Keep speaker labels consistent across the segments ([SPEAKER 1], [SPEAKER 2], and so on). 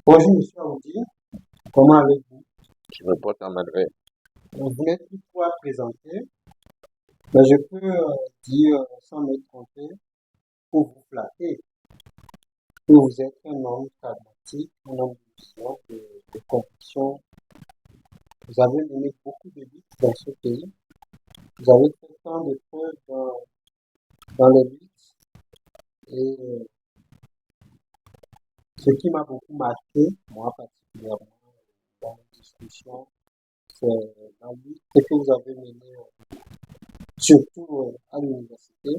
[SPEAKER 1] Bonjour, monsieur Aoudi. Comment allez-vous?
[SPEAKER 2] Je me porte en merveille.
[SPEAKER 1] Vous n'êtes plus trop à présenter, mais je peux dire, sans me tromper, pour vous flatter, que vous êtes un homme pragmatique, un homme de vision, de conviction. Vous avez mené beaucoup de luttes dans ce pays. Vous avez fait tant de preuves dans les luttes. Et ce qui m'a beaucoup marqué, moi particulièrement, dans les discussions, c'est la lutte que vous avez menée, surtout à l'université.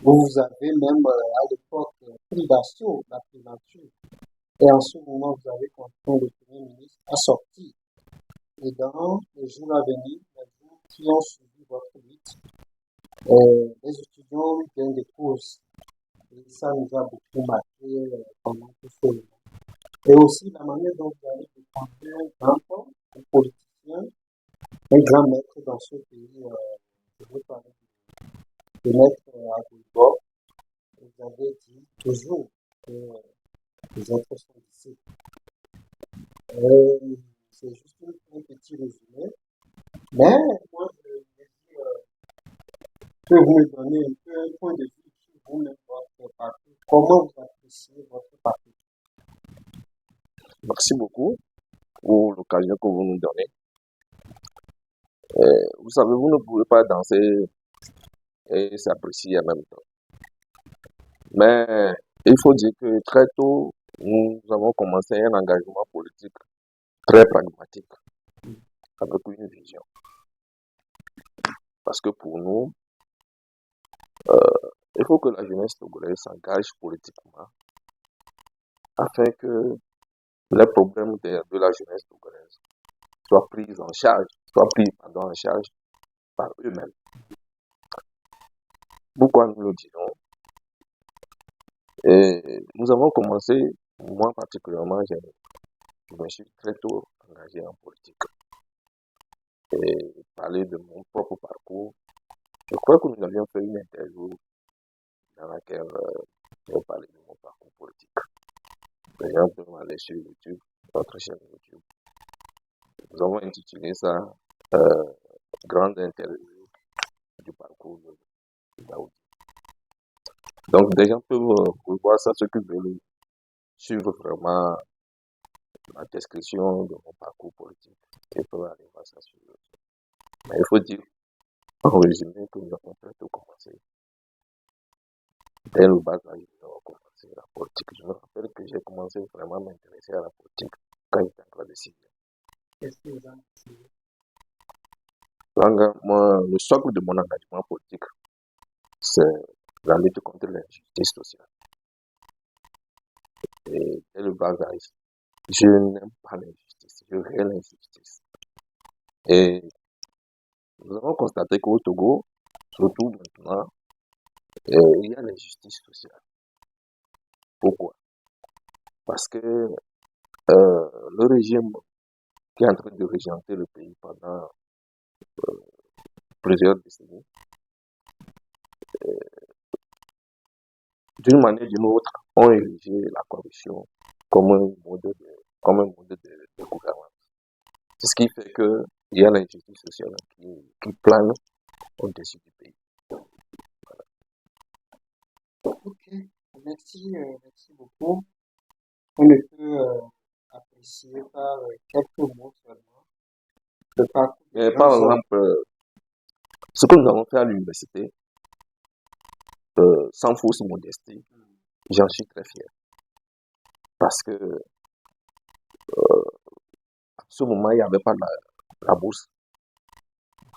[SPEAKER 1] Vous avez même à l'époque pris d'assaut la primature. Et en ce moment, vous avez contraint le Premier ministre à sortir. Et dans les jours à venir, les jours qui ont suivi votre lutte, les étudiants ont eu gain de cause. Et ça nous a beaucoup marqué pendant tout ce moment. Et aussi la manière dont vous avez défendu un grand homme, un politicien, un grand maître dans ce pays. Je veux parler de maître Agulbo. Vous avez dit toujours que les autres sont ici. C'est juste un petit résumé. Mais moi, je veux dire que vous me donnez un peu un point de vue sur vous-même, votre parcours. Comment vous appréciez votre parcours?
[SPEAKER 2] Merci beaucoup pour l'occasion que vous nous donnez. Vous savez, vous ne pouvez pas danser et s'apprécier en même temps. Mais il faut dire que très tôt, nous avons commencé un engagement politique très pragmatique, avec une vision. Parce que pour nous, il faut que la jeunesse togolaise s'engage politiquement afin que les problèmes de la jeunesse togolaise soient pris en charge par eux-mêmes. Pourquoi nous le disons? Et nous avons commencé, moi particulièrement, je me suis très tôt engagé en politique. Et parler de mon propre parcours, je crois que nous avions fait une interview dans laquelle j'ai parlé de mon parcours politique. Les gens peuvent aller sur YouTube, notre chaîne YouTube. Nous avons intitulé ça Grande interview du parcours de Daoud. Donc, des gens peuvent revoir ça, ceux qui veulent suivre vraiment la description de mon parcours politique. Ils peuvent aller voir ça sur YouTube. Mais il faut dire, en résumé, que nous avons plutôt commencé. Dès le bas âge, nous avons commencé la politique. Je me rappelle que j'ai commencé vraiment à m'intéresser à la politique quand j'étais en classe de 6e.
[SPEAKER 1] Qu'est-ce que vous en pensez?
[SPEAKER 2] Le socle de mon engagement politique, c'est la lutte contre l'injustice sociale. Et dès le bas âge, je n'aime pas l'injustice, je hais l'injustice. Et nous avons constaté qu'au Togo, surtout maintenant, il y a l'injustice sociale. Pourquoi? Parce que le régime qui est en train de régenter le pays pendant plusieurs décennies, d'une manière ou d'une autre, ont érigé la corruption comme un mode de gouvernance. C'est ce qui fait qu'il y a l'injustice sociale qui plane au-dessus du pays.
[SPEAKER 1] Ok, merci beaucoup. On ne peut apprécier par quelques mots seulement le parcours de
[SPEAKER 2] Mais par
[SPEAKER 1] grands hommes.
[SPEAKER 2] exemple, ce que nous avons fait à l'université, sans fausse modestie, j'en suis très fier. Parce que à ce moment, il n'y avait pas la bourse.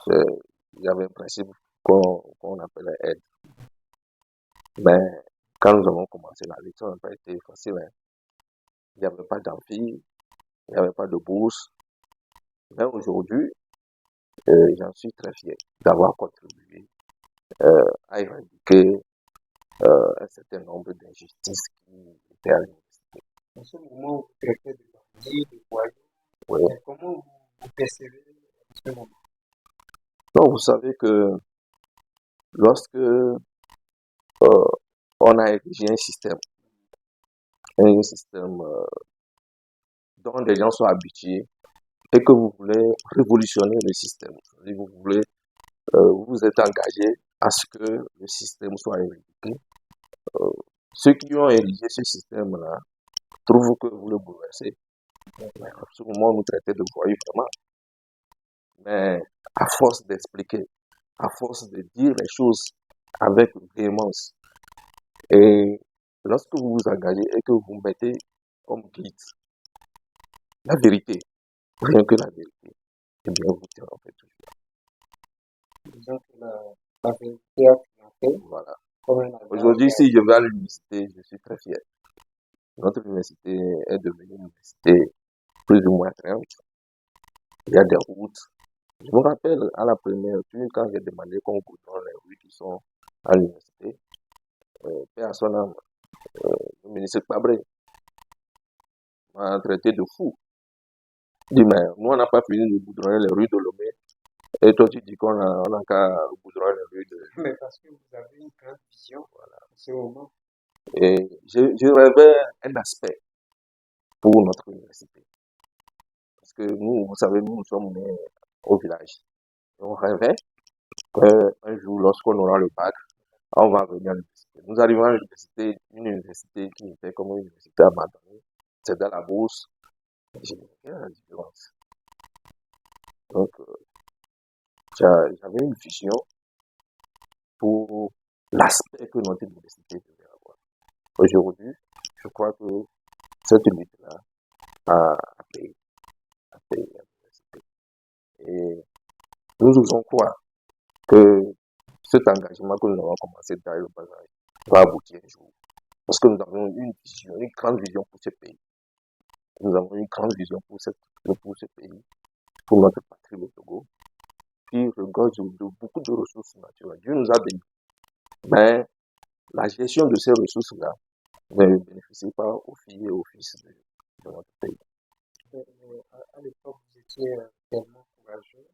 [SPEAKER 2] Il y avait un principe qu'on appelait aide. Mais quand nous avons commencé, la lecture n'a pas été facile. Hein. Il n'y avait pas d'amphi, il n'y avait pas de bourse. Mais aujourd'hui, j'en suis très fier d'avoir contribué à éradiquer un certain nombre d'injustices qui étaient à l'université.
[SPEAKER 1] En ce moment, vous traitez de bandits, de voyous.
[SPEAKER 2] Oui.
[SPEAKER 1] Mais comment vous percevez en ce moment?
[SPEAKER 2] Donc, vous savez que lorsque on a érigé un système dont les gens sont habitués et que vous voulez révolutionner le système. Vous voulez, vous êtes engagé à ce que le système soit éradiqué. Euh, Ceux qui ont érigé ce système-là trouvent que vous le bouleversez. Mais à ce moment, nous traitez de voyous vraiment. Mais à force d'expliquer, à force de dire les choses avec véhémence, et lorsque vous vous engagez et que vous mettez comme guide la vérité, rien que la vérité, eh bien, vous triomphez toujours.
[SPEAKER 1] Disons que la vérité a triomphé
[SPEAKER 2] Voilà.
[SPEAKER 1] comme un adage.
[SPEAKER 2] Aujourd'hui, si je vais à l'université, je suis très fier. Notre université est devenue une université plus ou moins attrayante. Il y a des routes. Je me rappelle à la première, quand j'ai demandé qu'on goudronne les rues qui sont à l'université, paix à son âme, le ministre Pabré m'a traité de fou. Il dit, mais nous, on n'a pas fini de goudronner les rues de Lomé. Et toi, tu dis qu'on a qu'à goudronner les rues de...
[SPEAKER 1] Mais parce que vous avez une grande vision, voilà, en ce moment.
[SPEAKER 2] Et je rêvais un aspect pour notre université. Parce que nous, vous savez, nous sommes nés au village. Et on rêvait qu'un jour, lorsqu'on aura le bac, on va venir à l'université. Nous arrivons à l'université, une université qui était comme une université abandonnée. C'est dans la bourse. J'ai dit, quelle est la différence? Donc, j'avais une vision pour l'aspect que notre université devait avoir. Aujourd'hui, je crois que cette lutte-là a payé à l'université. Et nous osons croire que cet engagement que nous avons commencé dans le bas âge va aboutir un jour. Parce que nous avons une vision, une grande vision pour ce pays. Nous avons une grande vision pour ce pays, pour notre patrie, le Togo, qui regorge de beaucoup de ressources naturelles. Dieu nous a bénis. Mais la gestion de ces ressources-là ne bénéficie pas aux filles et aux fils de notre pays.
[SPEAKER 1] À l'époque, vous étiez tellement courageux.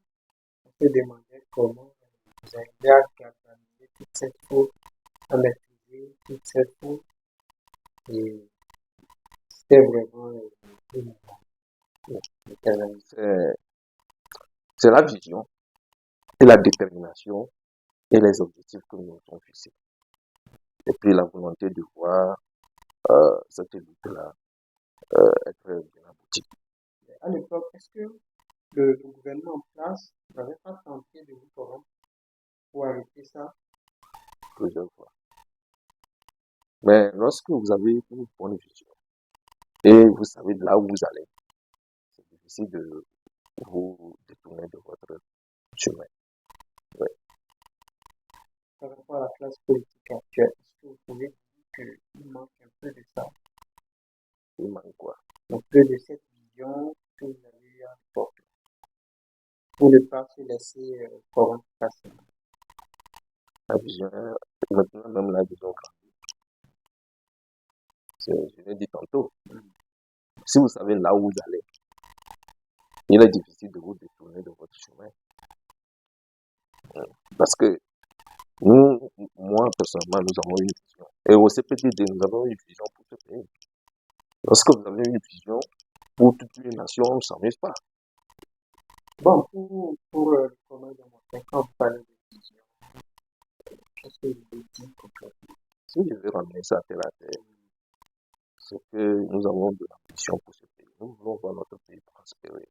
[SPEAKER 1] On se demandait comment vous arriviez à galvaniser toute cette foule, à maîtriser toute cette foule. Et c'était vraiment une
[SPEAKER 2] C'est la vision et la détermination et les objectifs que nous nous sommes fixés. Et puis la volonté de voir cette lutte-là être bien aboutie.
[SPEAKER 1] À l'époque, est-ce que le gouvernement en place n'avait pas tenté de vous corrompre pour arrêter ça?
[SPEAKER 2] Plusieurs fois. Mais lorsque vous avez une bonne vision et vous savez là où vous allez, c'est difficile de vous détourner de votre chemin. Ouais.
[SPEAKER 1] Par rapport à la classe politique actuelle, est-ce que vous pouvez dire qu'il manque un peu de ça?
[SPEAKER 2] Il manque quoi?
[SPEAKER 1] Un peu de cette vision que vous avez eue à l'époque pour ne pas se laisser corrompre facilement.
[SPEAKER 2] La vision, maintenant même la vision grandit. Je l'ai dit tantôt. Si vous savez là où vous allez, il est difficile de vous détourner de votre chemin. Parce que nous, moi personnellement, nous avons une vision. Et au CPTD, nous avons une vision pour ce pays. Lorsque vous avez une vision pour toute une nation, on ne s'amuse pas.
[SPEAKER 1] Bon, pour le commun de mon quand vous parlez de vision, qu'est-ce que vous dites concrètement?
[SPEAKER 2] Si je veux ramener ça à terre, c'est que nous avons de l'ambition pour ce pays. Nous voulons voir notre pays prospérer.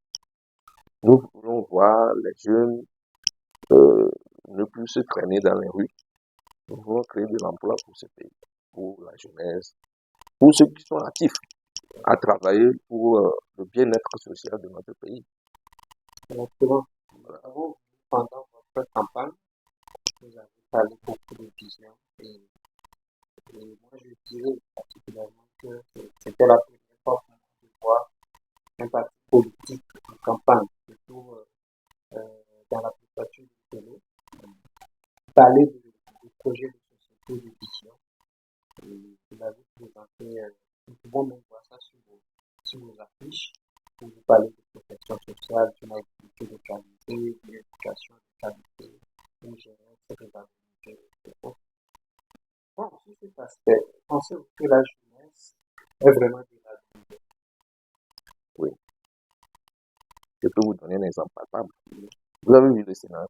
[SPEAKER 2] Nous voulons voir les jeunes ne plus se traîner dans les rues. Nous voulons créer de l'emploi pour ce pays, pour la jeunesse, pour ceux qui sont actifs à travailler pour le bien-être social de notre pays.
[SPEAKER 1] Exactement. Pendant votre campagne, vous avez parlé beaucoup de vision et moi je dirais particulièrement que c'était la première fois pour moi de voir un parti politique en campagne, surtout dans la préparation du télé, parler de projets de société de vision. Et vous l'avez présenté, nous pouvons même voir ça sur vos affiches. Où vous parlez de protection sociale, d'une activité de qualité, d'une éducation de qualité, d'une gérance responsabilité. Bon, sur cet aspect, pensez-vous que la jeunesse est vraiment de l'avenir?
[SPEAKER 2] Oui. Je peux vous donner un exemple palpable. Vous avez vu le Sénat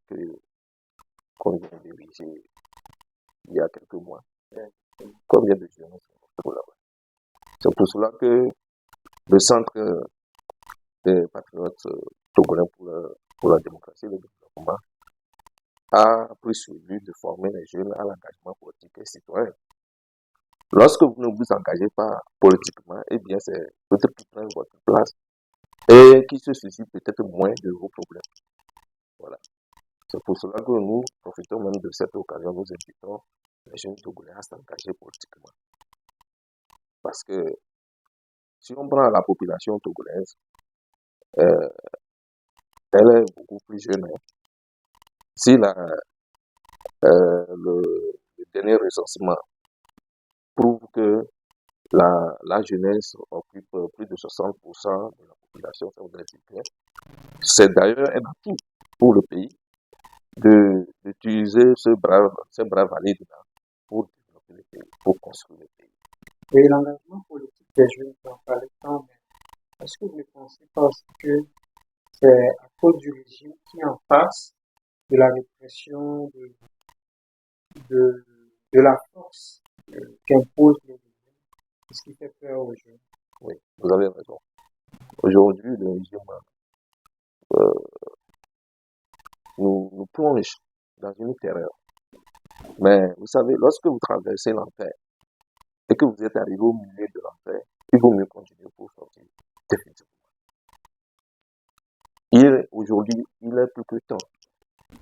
[SPEAKER 2] qu'on vient d'ériger il y a quelques mois. Combien de jeunes sont là-bas? C'est pour cela que le Centre des patriotes togolais pour la démocratie et le développement a pris sur lui de former les jeunes à l'engagement politique et citoyen. Lorsque vous ne vous engagez pas politiquement, eh bien, c'est peut-être qui prennent votre place et qui se soucient peut-être moins de vos problèmes. Voilà. C'est pour cela que nous profitons même de cette occasion, nous invitons les jeunes togolais à s'engager politiquement. Parce que si on prend la population togolaise, euh, elle est beaucoup plus jeune. Si le dernier recensement prouve que la jeunesse occupe plus de 60% de la population, ça voudrait dire que c'est d'ailleurs un atout pour le pays d'utiliser ces bras valides-là pour développer le pays, pour construire le pays.
[SPEAKER 1] Et l'engagement politique des jeunes, en parler tant, mais est-ce que vous ne pensez pas aussi que c'est à cause du régime qui est en face de la répression, de la force qu'impose le régime, ce qui fait peur aux jeunes?
[SPEAKER 2] Oui, vous avez raison. Aujourd'hui, le régime nous plonge dans une terreur. Mais vous savez, lorsque vous traversez l'enfer et que vous êtes arrivé au milieu de l'enfer, il vaut mieux continuer pour sortir définitivement. Aujourd'hui, il est plus que temps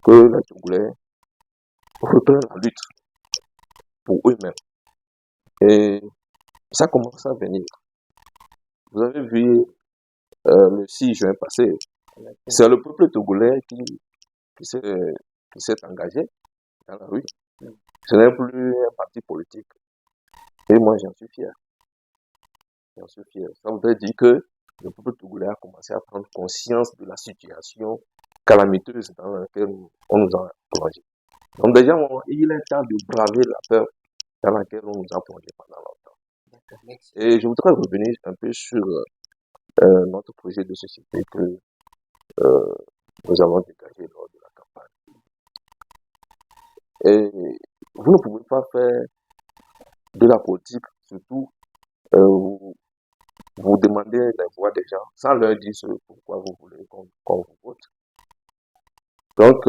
[SPEAKER 2] que les Togolais reprennent la lutte pour eux-mêmes. Et ça commence à venir. Vous avez vu le 6 juin passé, c'est le peuple togolais qui s'est engagé dans la rue. Ce n'est plus un parti politique. Et moi, j'en suis fier. J'en suis fier. Ça voudrait dire que le peuple togolais a commencé à prendre conscience de la situation calamiteuse dans laquelle on nous a plongé. Donc déjà, il est temps de braver la peur dans laquelle on nous a plongé pendant longtemps. Et je voudrais revenir un peu sur notre projet de société que nous avons dégagé lors de la campagne. Et vous ne pouvez pas faire de la politique, surtout vous demandez la voix des gens sans leur dire pourquoi vous voulez qu'on vous vote. Donc,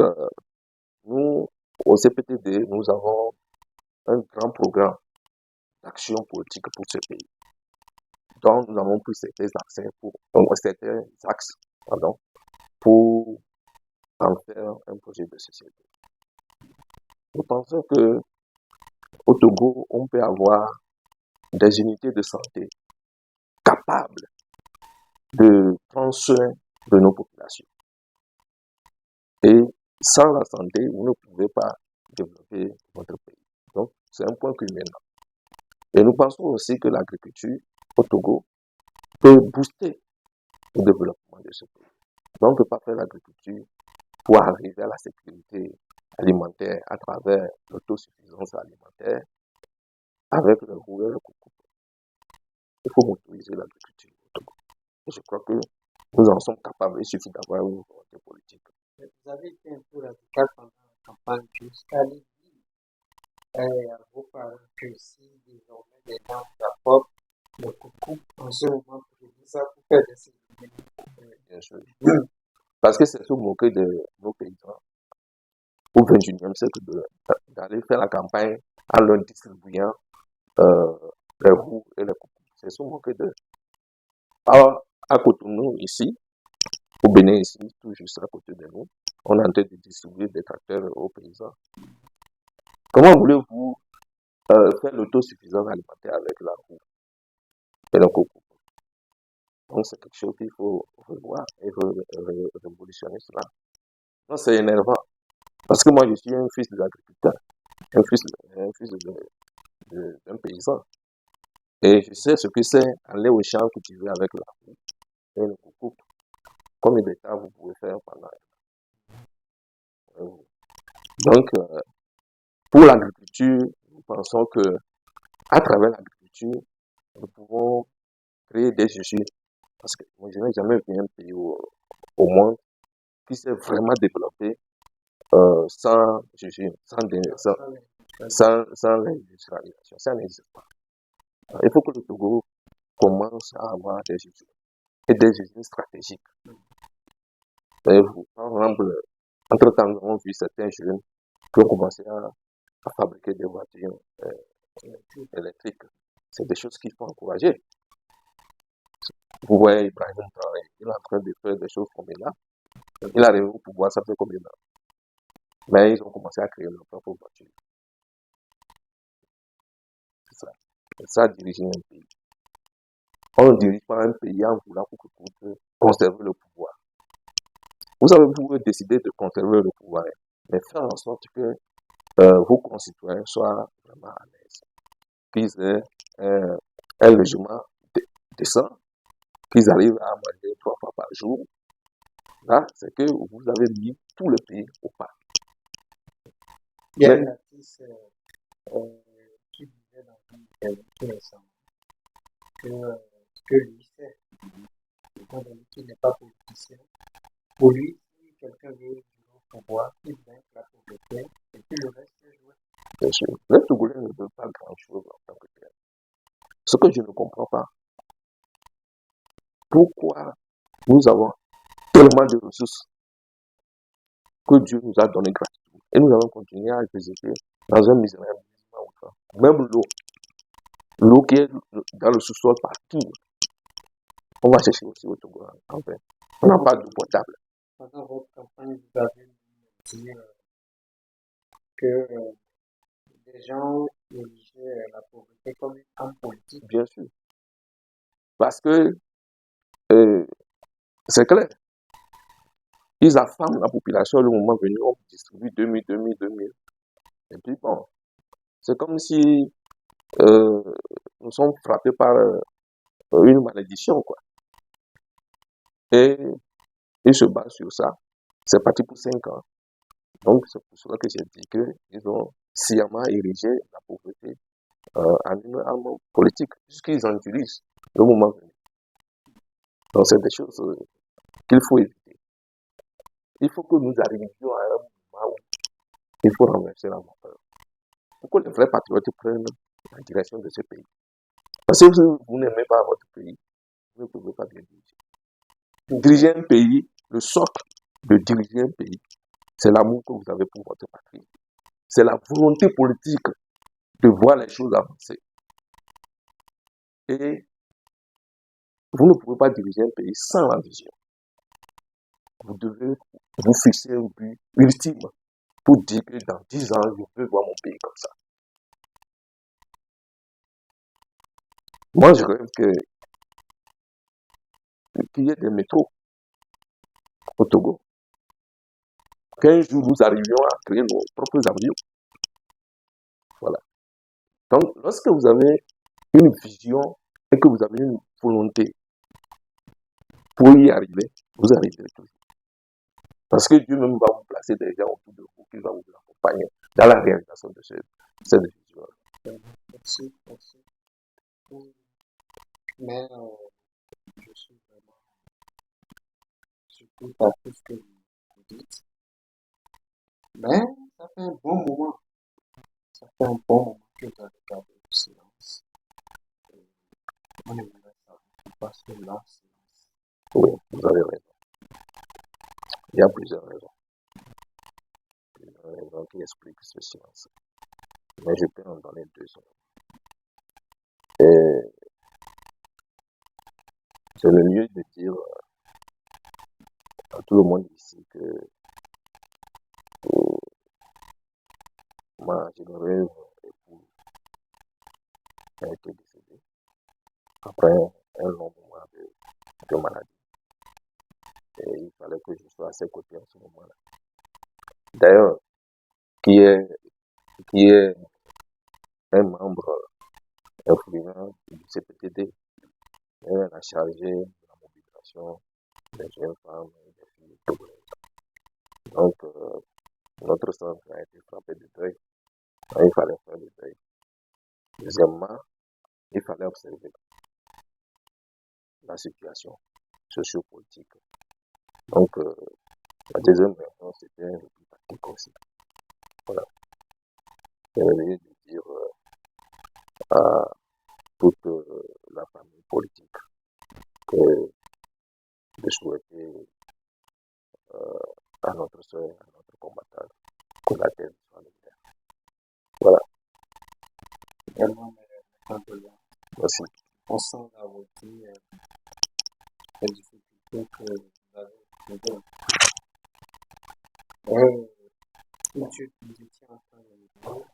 [SPEAKER 2] nous, au CPTD, nous avons un grand programme d'action politique pour ce pays. Donc, nous avons pris certains axes pour en faire un projet de société. Nous pensons que au Togo, on peut avoir des unités de santé capables de prendre soin de nos populations. Et sans la santé, vous ne pouvez pas développer votre pays. Donc, c'est un point culminant. Et nous pensons aussi que l'agriculture au Togo peut booster le développement de ce pays. Donc, on ne peut pas faire l'agriculture pour arriver à la sécurité alimentaire à travers l'autosuffisance alimentaire avec le roux et le coco. Il faut motoriser l'agriculture au Togo. Et je crois que nous en sommes capables. Il suffit d'avoir une volonté politique.
[SPEAKER 1] Vous avez été un peu radical pendant la campagne jusqu'à aller dire à vos parents que si désormais les gens vous apportent le coucou en ce moment précis, ça vous fait des cérémonies.
[SPEAKER 2] Bien sûr. Parce que c'est se moquer de nos paysans au XXIe siècle d'aller faire la campagne en leur distribuant les roues et les coucous. C'est se moquer d'eux. Alors, à Cotonou, ici, au Bénin, ici, tout juste à côté de nous, on est en train de distribuer des tracteurs aux paysans. Comment voulez-vous faire l'autosuffisance alimentaire avec la roue et le coco? Donc, c'est quelque chose qu'il faut revoir et révolutionner cela. Non, c'est énervant. Parce que moi, je suis un fils de l'agriculteur, un fils d'un paysan. Et je sais ce que c'est aller au champ cultiver avec la roue et le coco. Combien de temps vous pouvez faire pendant. Donc, pour l'agriculture, nous pensons que à travers l'agriculture, nous pouvons créer des usines Parce que moi, je n'ai jamais vu un pays au monde qui s'est vraiment développé sans, sans l'industrialisation. Ça n'existe pas. Il faut que le Togo commence à avoir des usines et des usines stratégiques. Et par exemple, entre-temps, nous avons vu certains jeunes qui ont commencé à fabriquer des voitures électriques. C'est des choses qu'il faut encourager. Vous voyez, Ibrahim Traoré, il est en train de faire des choses formidables. Il arrive au pouvoir, ça fait combien d'années? Mais ils ont commencé à créer leur propre voiture. C'est ça. C'est ça, diriger un pays. On ne dirige pas un pays en voulant conserver le pouvoir. Vous savez, vous pouvez décider de conserver le pouvoir, mais faire en sorte que vos concitoyens soient vraiment à l'aise, qu'ils aient un logement décent, qu'ils arrivent à manger 3 fois par jour. Là, c'est que vous avez mis tout le pays au pas.
[SPEAKER 1] Il y a un artiste qui disait dans une interview récemment que lui sait, étant donné qu'il n'est pas politicien, pour lui, si quelqu'un veut du pouvoir, il vaincre la pauvreté et puis le reste est joué.
[SPEAKER 2] Bien sûr. Les Togolais ne veulent pas grand-chose en tant que tel. Ce que je ne comprends pas, pourquoi nous avons tellement de ressources que Dieu nous a donné gratuitement et nous allons continuer à exécuter dans un misérable. Même l'eau qui est dans le sous-sol partout, on va chercher aussi au Togo. En fait. On n'a pas d'eau potable.
[SPEAKER 1] Pendant votre campagne, vous avez dit que des gens érigeaient la pauvreté comme une arme politique.
[SPEAKER 2] Bien sûr. Parce que c'est clair. Ils affament la population le moment venu, on distribue 2000. Et puis bon, c'est comme si nous sommes frappés par une malédiction, quoi. Et ils se basent sur ça. C'est parti pour 5 ans. Donc, c'est pour cela que j'ai dit qu'ils ont sciemment érigé la pauvreté en une arme politique, puisqu'ils en utilisent le moment venu. Donc, c'est des choses qu'il faut éviter. Il faut que nous arrivions à un moment où il faut renverser la vapeur. Pour que les vrais patriotes prennent la direction de ce pays. Parce que si vous n'aimez pas votre pays, vous ne pouvez pas bien diriger. Diriger un pays, le socle de diriger un pays, c'est l'amour que vous avez pour votre patrie. C'est la volonté politique de voir les choses avancer. Et vous ne pouvez pas diriger un pays sans la vision. Vous devez vous fixer un but ultime pour dire que dans 10 ans, je veux voir mon pays comme ça. Moi, je rêve qu'il y ait des métros au Togo. Qu'un jour, nous arrivions à créer nos propres avions. Voilà. Donc, lorsque vous avez une vision et que vous avez une volonté pour y arriver, vous arriverez toujours. Parce que Dieu même va vous placer des gens autour de vous qui vont vous accompagner dans la réalisation de cette vision.
[SPEAKER 1] Merci. Mais je suis vraiment surpris par tout ce que vous dites. Mais ça fait un bon moment. Ça fait un bon moment que vous avez gardé le silence. On aimerait savoir pourquoi ce silence.
[SPEAKER 2] Oui, vous avez raison. Il y a plusieurs raisons. Plusieurs raisons qui expliquent ce silence. Mais je peux en donner 2 autres. Et c'est le lieu de dire à tout le monde ici que ma généreuse épouse a été décédée après un long moment de maladie. Et il fallait que je sois à ses côtés en ce moment-là. D'ailleurs, qui est un membre influent du CPTD, elle a chargé de la mobilisation des jeunes femmes et des filles togolaises. Donc, notre centre a été frappé de deuil. Il fallait faire le deuil. Deuxièmement, il fallait observer la situation. sociopolitique. Donc, la deuxième réunion, c'était un répit pratique aussi. Voilà. J'avais de dire à toute la famille politique que de souhaiter à notre soeur, à notre combattant, que la terre soit lumière. Voilà.
[SPEAKER 1] Vraiment, condoléances.
[SPEAKER 2] Merci.
[SPEAKER 1] On sent la routine, les difficultés que vous avez trouvées. Monsieur, vous étiez en train de me dire,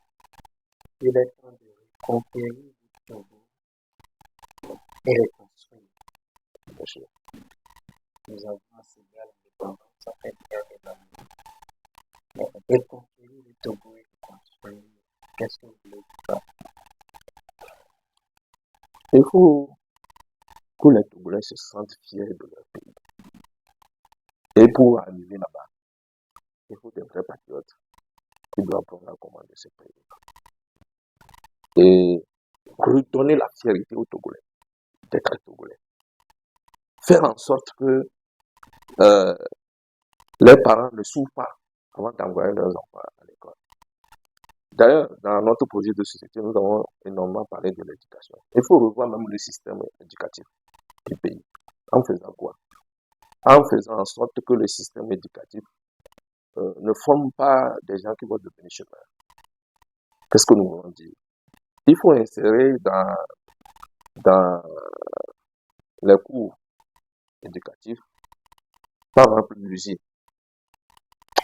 [SPEAKER 1] il est temps de reconquérir le Togo et le construire.
[SPEAKER 2] Bien sûr.
[SPEAKER 1] Nous avons accédé à l'indépendance, ça fait quelques années. Mais reconquérir le Togo et le construire, qu'est-ce que vous voulez faire?
[SPEAKER 2] Il faut que les Togolais se sentent fiers de leur pays. Et pour arriver là-bas, il faut des vrais patriotes qui doivent prendre la commande de ce pays. Et redonner la fierté aux Togolais, d'être Togolais. Faire en sorte que les parents ne souffrent pas avant d'envoyer leurs enfants à l'école. D'ailleurs, dans notre projet de société, nous avons énormément parlé de l'éducation. Il faut revoir même le système éducatif du pays. En faisant quoi? En faisant en sorte que le système éducatif ne forme pas des gens qui vont devenir chômeurs. Qu'est-ce que nous voulons dire? Il faut insérer dans les cours éducatifs, par exemple, l'usine.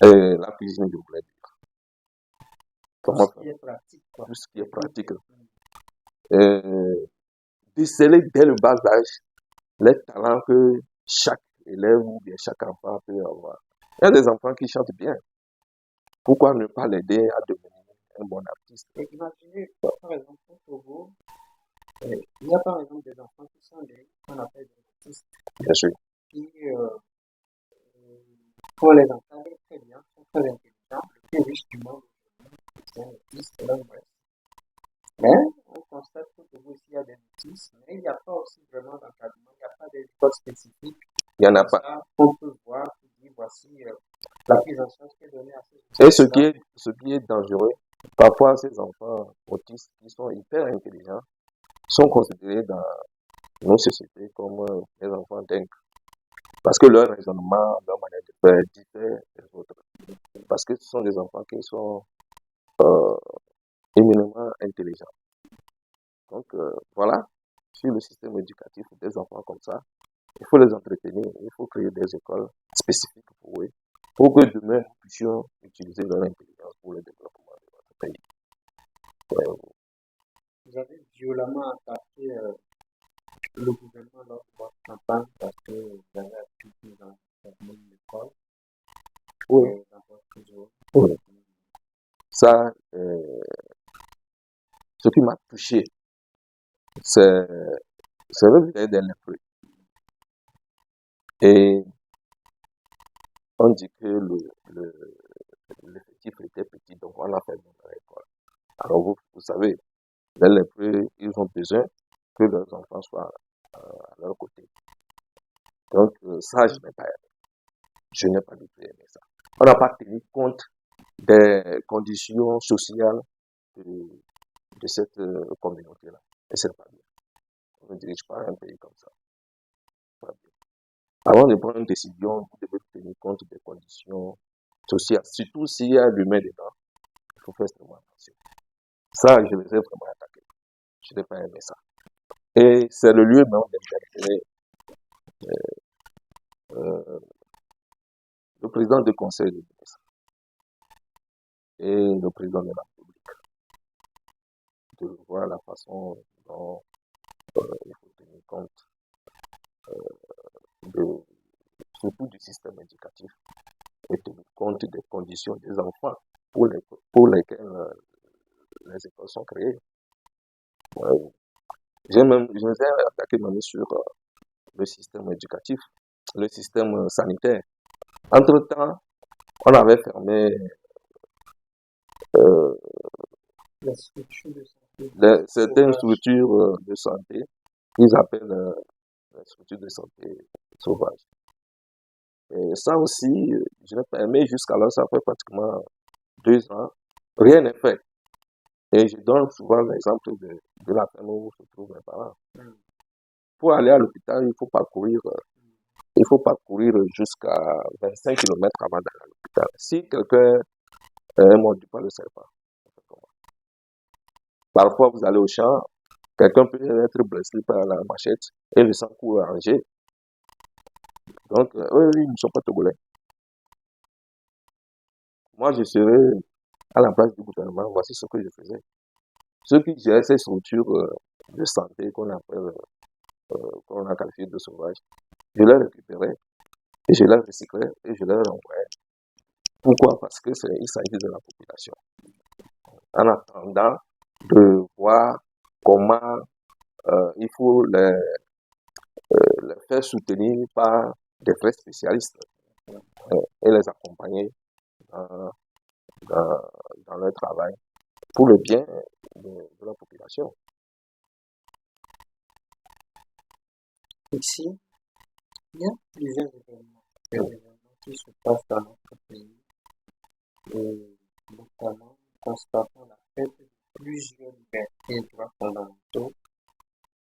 [SPEAKER 2] La cuisine, je voulais dire. Comment
[SPEAKER 1] Tout ce qui est pratique, quoi.
[SPEAKER 2] Tout ce qui est pratique. Déceler dès le bas âge les talents que chaque élève ou bien chaque enfant peut avoir. Il y a des enfants qui chantent bien. Pourquoi ne pas l'aider à devenir un bon artiste?
[SPEAKER 1] Et imaginez, par exemple, au Togo, il y a par exemple des enfants qui sont des, qu'on appelle des artistes,
[SPEAKER 2] Bien sûr.
[SPEAKER 1] qui, pour les encadrer très bien, sont très intelligents. Le plus riche du monde, c'est un artiste, c'est l'homme West. Mais on constate qu'au Togo, il y a des artistes, mais il n'y a pas aussi vraiment d'encadrement, il n'y a pas d'école spécifique.
[SPEAKER 2] Il n'y en a pas.
[SPEAKER 1] On peut voir, qui dit, voici la prise en charge qui est donnée à ces
[SPEAKER 2] Et
[SPEAKER 1] enfants.
[SPEAKER 2] ce qui est dangereux, parfois ces enfants autistes qui sont hyper intelligents sont considérés dans nos sociétés comme des enfants dingues. Parce que leur raisonnement, leur manière de faire diffère des autres. Parce que ce sont des enfants qui sont éminemment intelligents. Donc voilà, sur le système éducatif des enfants comme ça, il faut les entretenir, il faut créer des écoles spécifiques pour eux, pour que demain nous puissions utiliser leur intelligence pour le développement de notre pays.
[SPEAKER 1] Vous avez violemment attaqué le gouvernement lors de votre campagne parce que vous avez appliqué dans l'école.
[SPEAKER 2] Oui.
[SPEAKER 1] Dans votre zone.
[SPEAKER 2] Oui. Ça, ce qui m'a touché, c'est le village des lépreux. Et on dit que l'effectif était petit, donc on a fait dans l'école. Alors vous savez, les lépreux, ils ont besoin que leurs enfants soient à leur côté. Donc ça, je n'ai pas aimé. Je n'ai pas du tout aimé ça. On n'a pas tenu compte des conditions sociales de cette communauté-là. Et c'est pas bien. On ne dirige pas un pays comme ça. Pas bien. Avant de prendre une décision, vous devez tenir compte des conditions sociales. Surtout s'il y a l'humain dedans, il faut faire extrêmement attention. Ça, je les ai vraiment attaqués. Je n'ai pas aimé ça. Et c'est le lieu même d'interpeller le président du conseil de ministres et le président de la République de voir la façon dont il faut tenir compte surtout du système éducatif et tenir compte des conditions des enfants pour lesquelles les écoles sont créées. Je les ai attaqués même sur le système éducatif, le système sanitaire. Entre-temps, on avait fermé certaines structures de santé qu'ils appellent les structures de santé sauvages. Et ça aussi, je n'ai pas aimé jusqu'alors, ça fait pratiquement 2 ans, rien n'est fait. Et je donne souvent l'exemple de la ferme où se trouvent mes parents. Pour aller à l'hôpital, il faut parcourir jusqu'à 25 km avant d'aller à l'hôpital. Si quelqu'un est mordu par le serpent, parfois vous allez au champ, quelqu'un peut être blessé par la machette et le sang court à Angers. Donc, eux, ils ne sont pas togolais. Moi, je serais à la place du gouvernement, voici ce que je faisais. Ceux qui gèrent ces structures de santé qu'on appelle, qu'on a qualifiées de sauvages, je les récupérais et je les recyclais et je les renvoyais. Pourquoi? Parce que il s'agit de la population. En attendant de voir comment il faut les faire soutenir par des vrais spécialistes et les accompagner dans, dans leur travail pour le bien de la population.
[SPEAKER 1] Ici, il y a plusieurs événements qui se passent dans notre pays, et notamment constatant la perte de plusieurs libertés et droits fondamentaux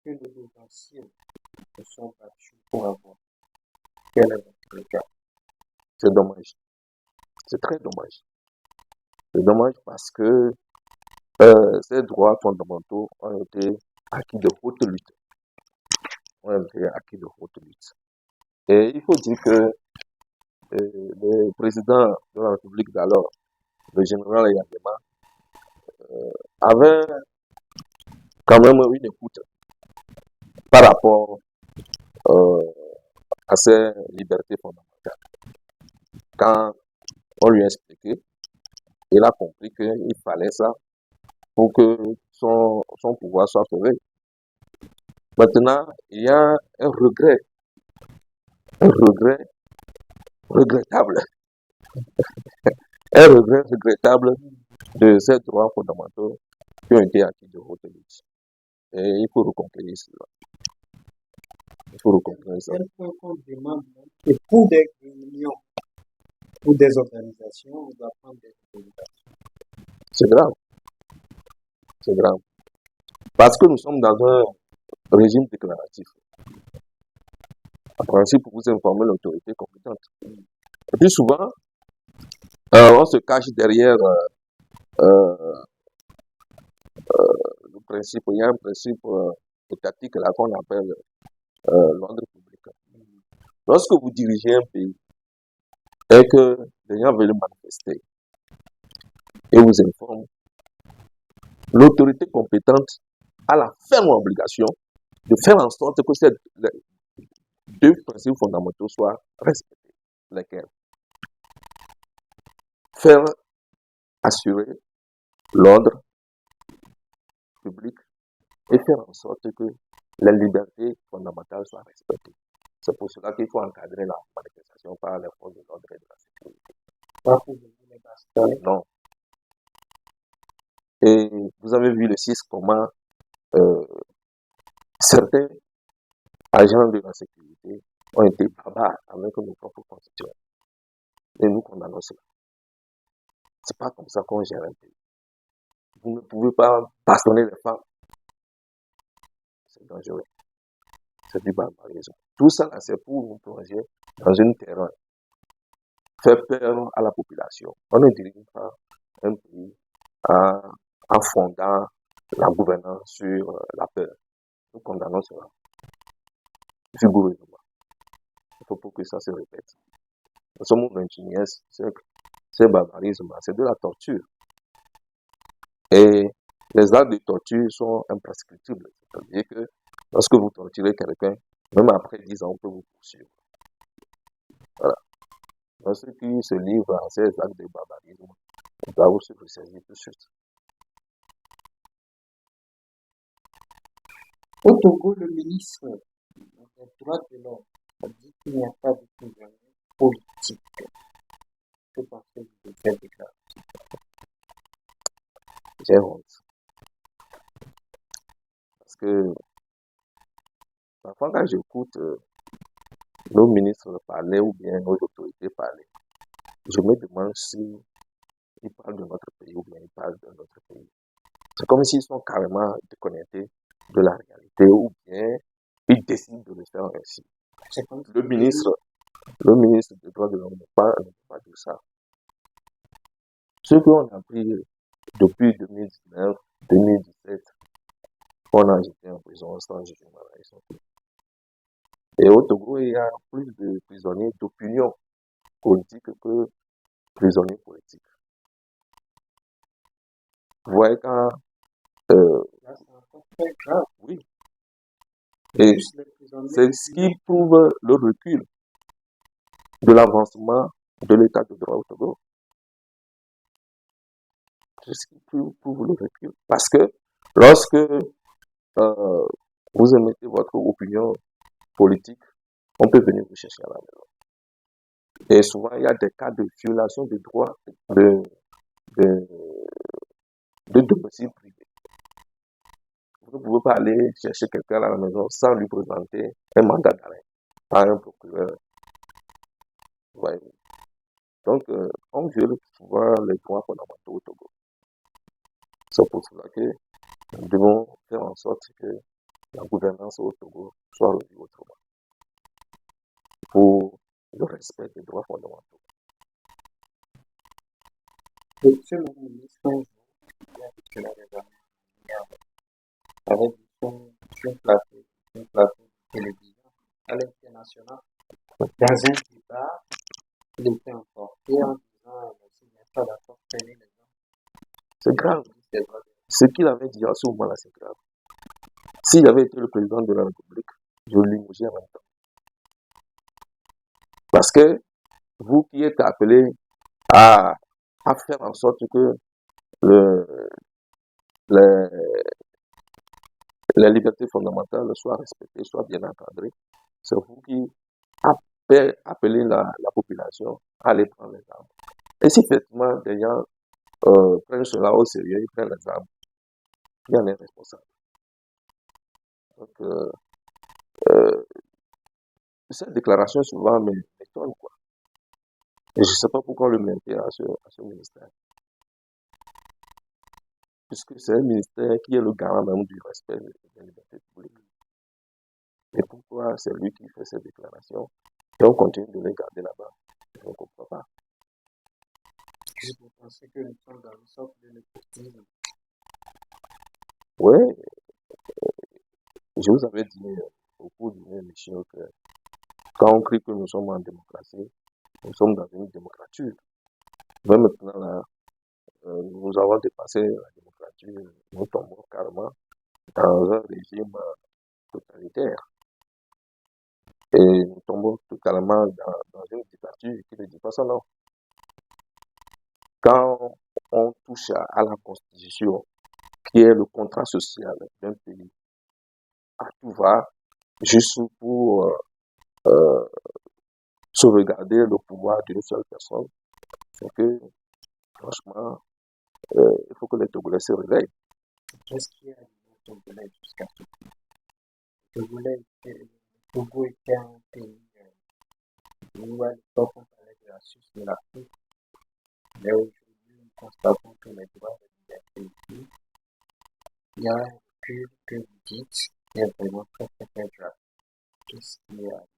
[SPEAKER 1] que les défensifs se sont battus pour avoir. Quel est votre regard?
[SPEAKER 2] C'est dommage. C'est très dommage. C'est dommage parce que ces droits fondamentaux ont été acquis de haute lutte. Et il faut dire que le président de la République d'alors, le général Yandema, avait quand même une écoute par rapport à ces libertés fondamentales. Quand on lui a expliqué, il a compris qu'il fallait ça pour que son pouvoir soit sauvé. Maintenant, il y a un regrettable, de ces droits fondamentaux qui ont été acquis de haute lutte. Et il faut reconquérir cela.
[SPEAKER 1] Quel point qu'on demande, et pour des réunions, pour des organisations, on doit prendre des organisations.
[SPEAKER 2] C'est grave. Parce que nous sommes dans un régime déclaratif. En principe, pour vous informer l'autorité compétente. Et puis souvent, on se cache derrière le principe. Il y a un principe étatique là qu'on appelle l'ordre public. Lorsque vous dirigez un pays et que les gens veulent manifester et vous informent, l'autorité compétente a la ferme obligation de faire en sorte que ces deux principes fondamentaux soient respectés. Lesquels? Faire assurer l'ordre public et faire en sorte que les libertés fondamentales soient respectées. C'est pour cela qu'il faut encadrer la manifestation par les forces de l'ordre et de la sécurité.
[SPEAKER 1] Pas pour les bastonner.
[SPEAKER 2] Non. Et vous avez vu le 6 comment certains agents de la sécurité ont été barbares avec nos propres constitutions. Et nous condamnons cela. C'est pas comme ça qu'on gère un pays. Vous ne pouvez pas bastonner les femmes. C'est dangereux. C'est du barbarisme. Tout ça, c'est pour nous plonger dans une terreur. Faire peur à la population. On ne dirige pas un pays en fondant la gouvernance sur la peur. Nous condamnons cela vigoureusement. Il faut pour que ça se répète. Nous sommes au 21e siècle. Ce barbarisme, c'est de la torture. Et les actes de torture sont imprescriptibles. C'est-à-dire que lorsque vous torturez quelqu'un, même après 10 ans, on peut vous poursuivre. Voilà. Donc, ceux qui se livrent à ces actes de barbarisme doivent se ressaisir tout de suite.
[SPEAKER 1] Au Togo, le ministre des droits de l'homme a dit qu'il n'y a pas de gouvernement politique. Que pensez-vous de cette déclaration?
[SPEAKER 2] J'ai honte. Parce que parfois, quand j'écoute nos ministres parler ou bien nos autorités parler, je me demande si ils parlent de notre pays ou bien ils parlent de notre pays. C'est comme s'ils sont carrément déconnectés de la réalité ou bien ils décident de le faire ainsi.
[SPEAKER 1] C'est comme
[SPEAKER 2] Le ministre des droits de l'homme ne peut pas dire ça. Ce qu'on a pris depuis 2019, 2017, on a jeté en prison sans jugement. Et au Togo, il y a plus de prisonniers d'opinion politique que prisonniers politiques. Vous voyez quand...
[SPEAKER 1] là, c'est encore très grave.
[SPEAKER 2] oui. Et
[SPEAKER 1] Plus les prisonniers
[SPEAKER 2] c'est ce qui prouve le recul de l'avancement de l'état de droit au Togo. C'est ce qui prouve le recul. Parce que lorsque vous émettez votre opinion politique, on peut venir vous chercher à la maison. Et souvent, il y a des cas de violation des droits de domicile privé. Vous ne pouvez pas aller chercher quelqu'un à la maison sans lui présenter un mandat d'arrêt par un procureur. Ouais. Donc, on viole souvent les droits fondamentaux au Togo. C'est pour cela que nous devons faire en sorte que la gouvernance au Togo soit revue autrement pour le respect des droits fondamentaux.
[SPEAKER 1] Et ce même ministre, un jour, il y a cela des années, avec un plateau de télévision à l'international. Dans un débat, il était emporté en disant s'il n'est pas d'accord, prenez les gens.
[SPEAKER 2] C'est grave. Ce qu'il avait dit à ce moment-là, c'est grave. S'il avait été le président de la République, je limogeais en même temps. Parce que vous qui êtes appelé à faire en sorte que les libertés fondamentales soient respectées, soient bien encadrées, c'est vous qui appelez la population à aller prendre les armes. Et si effectivement des gens prennent cela au sérieux, ils prennent les armes, qui en est responsable? Donc, cette déclaration souvent m'étonne, quoi. Et je ne sais pas pourquoi on le maintient à ce ministère. Puisque c'est un ministère qui est le garant même du respect des libertés publiques. Et pourquoi c'est lui qui fait cette déclaration et on continue de les garder là-bas? Je ne comprends pas.
[SPEAKER 1] Est-ce que vous pensez que nous sommes dans une sorte de népotisme?
[SPEAKER 2] Oui, je vous avais dit au cours d'une émission que quand on crie que nous sommes en démocratie, nous sommes dans une démocrature. Mais maintenant, là, nous avons dépassé la démocrature, nous tombons carrément dans un régime totalitaire. Et nous tombons totalement dans une dictature qui ne dit pas son nom. Quand on touche à la Constitution, qui est le contrat social d'un pays, à tout va, juste pour sauvegarder le pouvoir d'une seule personne, c'est que, franchement, il faut que les Togolais se réveillent.
[SPEAKER 1] Qu'est-ce qui est arrivé au Togolais jusqu'à ce jour? Le Togo était un pays où à l'époque on parlait de la source de l'Afrique, mais aujourd'hui nous constatons que les droits de liberté ici, il y a un recul que vous dites qui est vraiment très très très grave. Qu'est-ce qui est arrivé?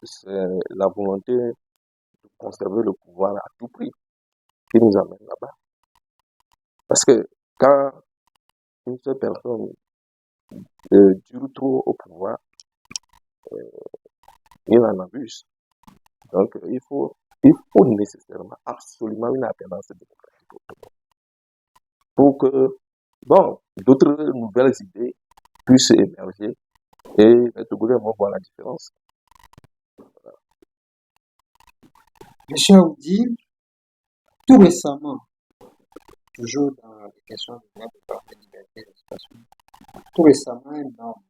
[SPEAKER 2] C'est la volonté de conserver le pouvoir à tout prix qui nous amène là-bas. Parce que quand une seule personne dure trop au pouvoir, il en abuse. Donc, il faut nécessairement, absolument une alternance démocratique pour que, bon, d'autres nouvelles idées puissent émerger et les Togolais vont voir la différence.
[SPEAKER 1] Monsieur Aoudi, tout récemment, toujours dans les questions de droit de parler, liberté d'expression, tout récemment, un homme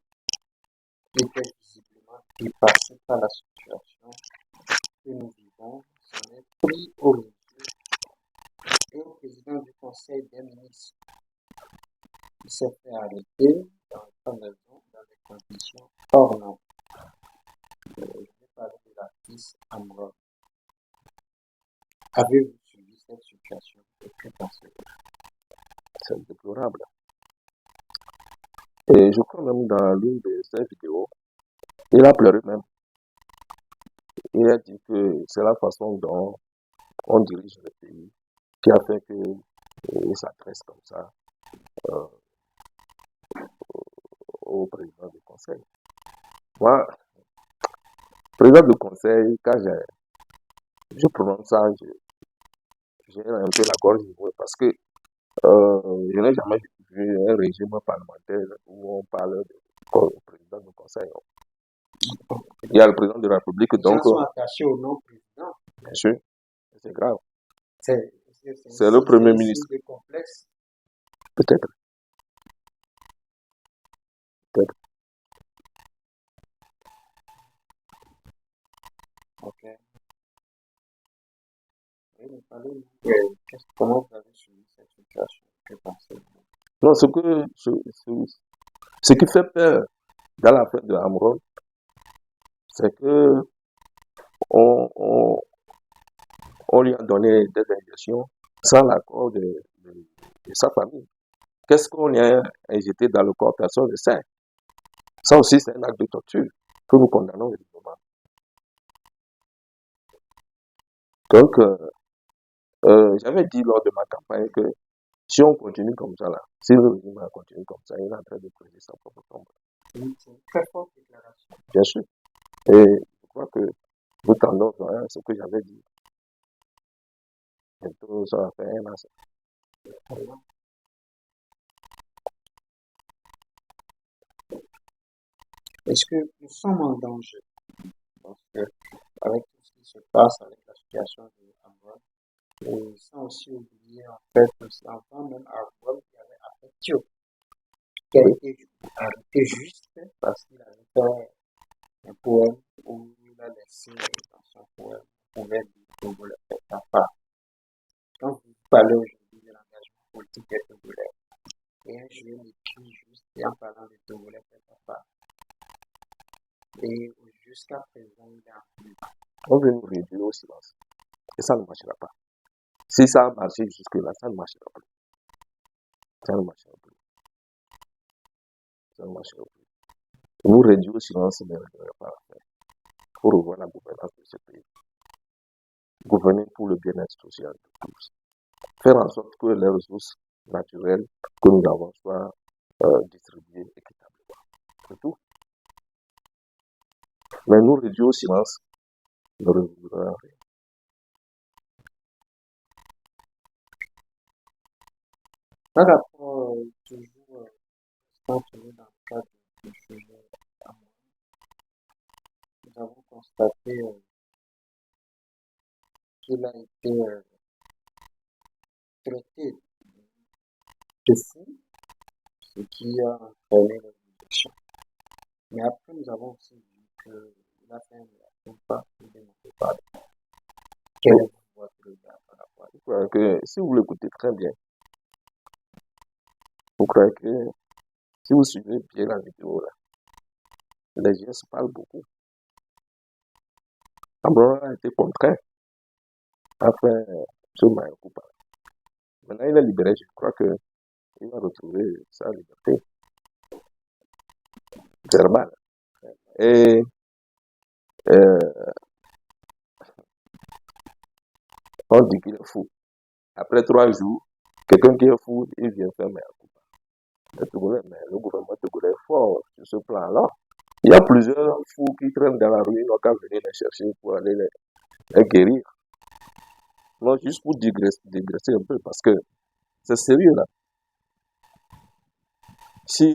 [SPEAKER 1] était visiblement dépassé par la situation que nous vivons, s'en est pris au milieu et au président du Conseil des ministres. Il s'est fait arrêter dans sa maison expédition hors norme. Je vais parler de l'artiste Amron. Avez-vous suivi cette situation et que pensez-vous?
[SPEAKER 2] C'est déplorable. Et je crois même dans l'une de ces vidéos, il a pleuré même. Il a dit que c'est la façon dont on dirige le pays qui a fait qu'il s'adresse comme ça euh, au président du conseil. Moi, président du conseil, quand je prononce ça, j'ai un peu la gorge nouée parce que je n'ai jamais vu un régime parlementaire où on parle du président du conseil. Il y a le président de la République,
[SPEAKER 1] Les
[SPEAKER 2] donc,
[SPEAKER 1] gens sont attachés au nom président.
[SPEAKER 2] bien sûr, c'est grave.
[SPEAKER 1] C'est
[SPEAKER 2] le premier
[SPEAKER 1] un
[SPEAKER 2] ministre.
[SPEAKER 1] signe de complexe.
[SPEAKER 2] Peut-être.
[SPEAKER 1] Ok. Oui, mais parlez-nous. Comment vous avez suivi cette situation? Que pensez-vous?
[SPEAKER 2] Non, ce qui fait peur dans l'affaire de Amron, c'est que on lui a donné des injections sans l'accord de sa famille. Qu'est-ce qu'on a injecté dans le corps? Personne ne sait. Ça aussi, c'est un acte de torture que nous condamnons évidemment. Donc, j'avais dit lors de ma campagne que si on continue comme ça, là, si le régime va continuer comme ça, il est en train de creuser sa propre tombe.
[SPEAKER 1] C'est une très forte déclaration.
[SPEAKER 2] Bien sûr. Et je crois que nous tendons vers ce que j'avais dit. Bientôt, ça va faire un an.
[SPEAKER 1] Est-ce que nous sommes en danger? Parce que avec tout ce qui se passe, avec la situation de Amron, et sans aussi oublier en fait avant même Amron, il y avait Affectio, qui a été arrêté juste parce qu'il avait fait un poème où il a laissé dans son poème, on pouvait dire que vous le faites à part. Quand vous parlez aujourd'hui de l'engagement politique des Togolais, et un jeune écrit juste et en parlant des Togolais faites à part. Et jusqu'à présent, il est en plus.
[SPEAKER 2] On veut nous réduire au silence. Et ça ne marchera pas. Si ça a marché jusque-là, ça ne marchera plus. Ça ne marchera plus. Ça ne marchera plus. Nous réduire au silence ne réglera pas l'affaire. Il faut revoir la gouvernance de ce pays. Gouverner pour le bien-être social de tous. Faire en sorte que les ressources naturelles que nous avons soient distribuées équitablement. C'est tout. Mais nous réduire au silence ne résoudra rien.
[SPEAKER 1] Par rapport toujours continuer dans le cadre du sujet Amron, nous avons constaté qu'il a été traité de fou, ce qui a entraîné les élections. Mais après, nous avons aussi vu qu'il a fait un pas pour démonter pardon. Quel est votre regard par rapport à ça?
[SPEAKER 2] Je crois que si vous l'écoutez très bien, vous croyez que si vous suivez bien la vidéo, là, les gens se parlent beaucoup. Amron a été contraint à faire ce maillot coupable. Maintenant, il est libéré. Je crois qu'il va retrouver sa liberté verbale. Et on dit qu'il est fou. Après 3 jours, quelqu'un qui est fou, il vient faire maillot coupable. Mais le gouvernement togolais est fort sur ce plan-là. Il y a plusieurs fous qui traînent dans la rue, ils n'ont qu'à venir les chercher pour aller les guérir. Non, juste pour digresser un peu, parce que c'est sérieux là. Si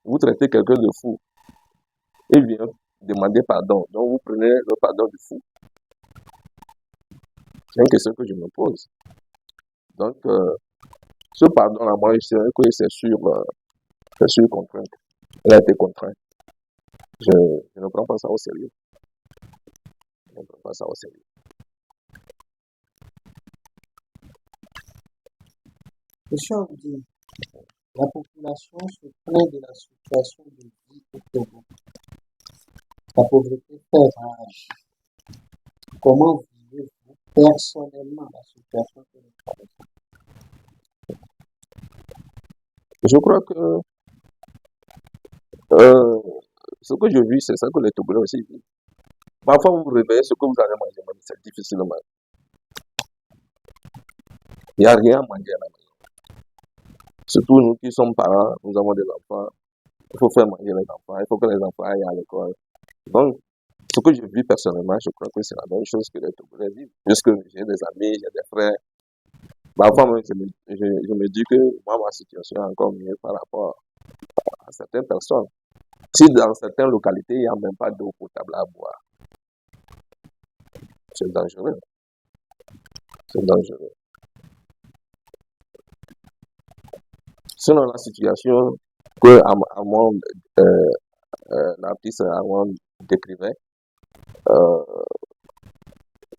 [SPEAKER 2] vous traitez quelqu'un de fou, il vient demander pardon. Donc vous prenez le pardon du fou. C'est une question que je me pose. Donc, ce pardon-là, moi, je sais que c'est sur contrainte. Il a été contraint. Je ne prends pas ça au sérieux. Je ne prends pas ça au sérieux.
[SPEAKER 1] Monsieur Abdi, la population se plaint de la situation de vie au Togo. La pauvreté fait rage. Comment vivez-vous personnellement la situation que nous traversons?
[SPEAKER 2] Je crois que euh, ce que je vis, c'est ça que les Togolais aussi vivent. Parfois, vous vous réveillez, ce que vous avez mangé, c'est difficilement. Il n'y a rien à manger à la maison. Surtout nous qui sommes parents, nous avons des enfants. Il faut faire manger les enfants, il faut que les enfants aillent à l'école. Donc, ce que je vis personnellement, je crois que c'est la même chose que les Togolais vivent. Puisque j'ai des amis, j'ai des frères. Parfois, moi, je me dis que moi, ma situation est encore mieux par rapport à certaines personnes. Si dans certaines localités, il n'y a même pas d'eau potable à boire, c'est dangereux. C'est dangereux. Sinon, la situation que Amon, l'artiste Amon décrivait, euh,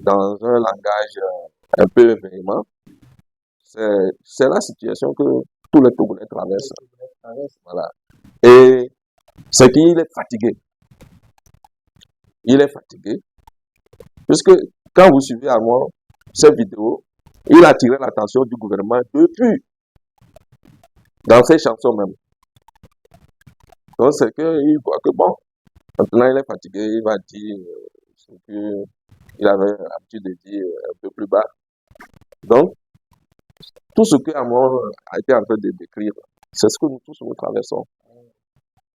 [SPEAKER 2] dans un langage un peu véhément, c'est la situation que tous les Togolais traversent. Voilà. Et c'est qu'il est fatigué. Il est fatigué. Puisque quand vous suivez Amon, cette vidéo, il a attiré l'attention du gouvernement depuis, dans ses chansons même. Donc c'est qu'il voit que bon, maintenant il est fatigué, il va dire ce qu'il avait l'habitude de dire un peu plus bas. Donc, tout ce que Amon a été en train de décrire, c'est ce que nous tous nous traversons.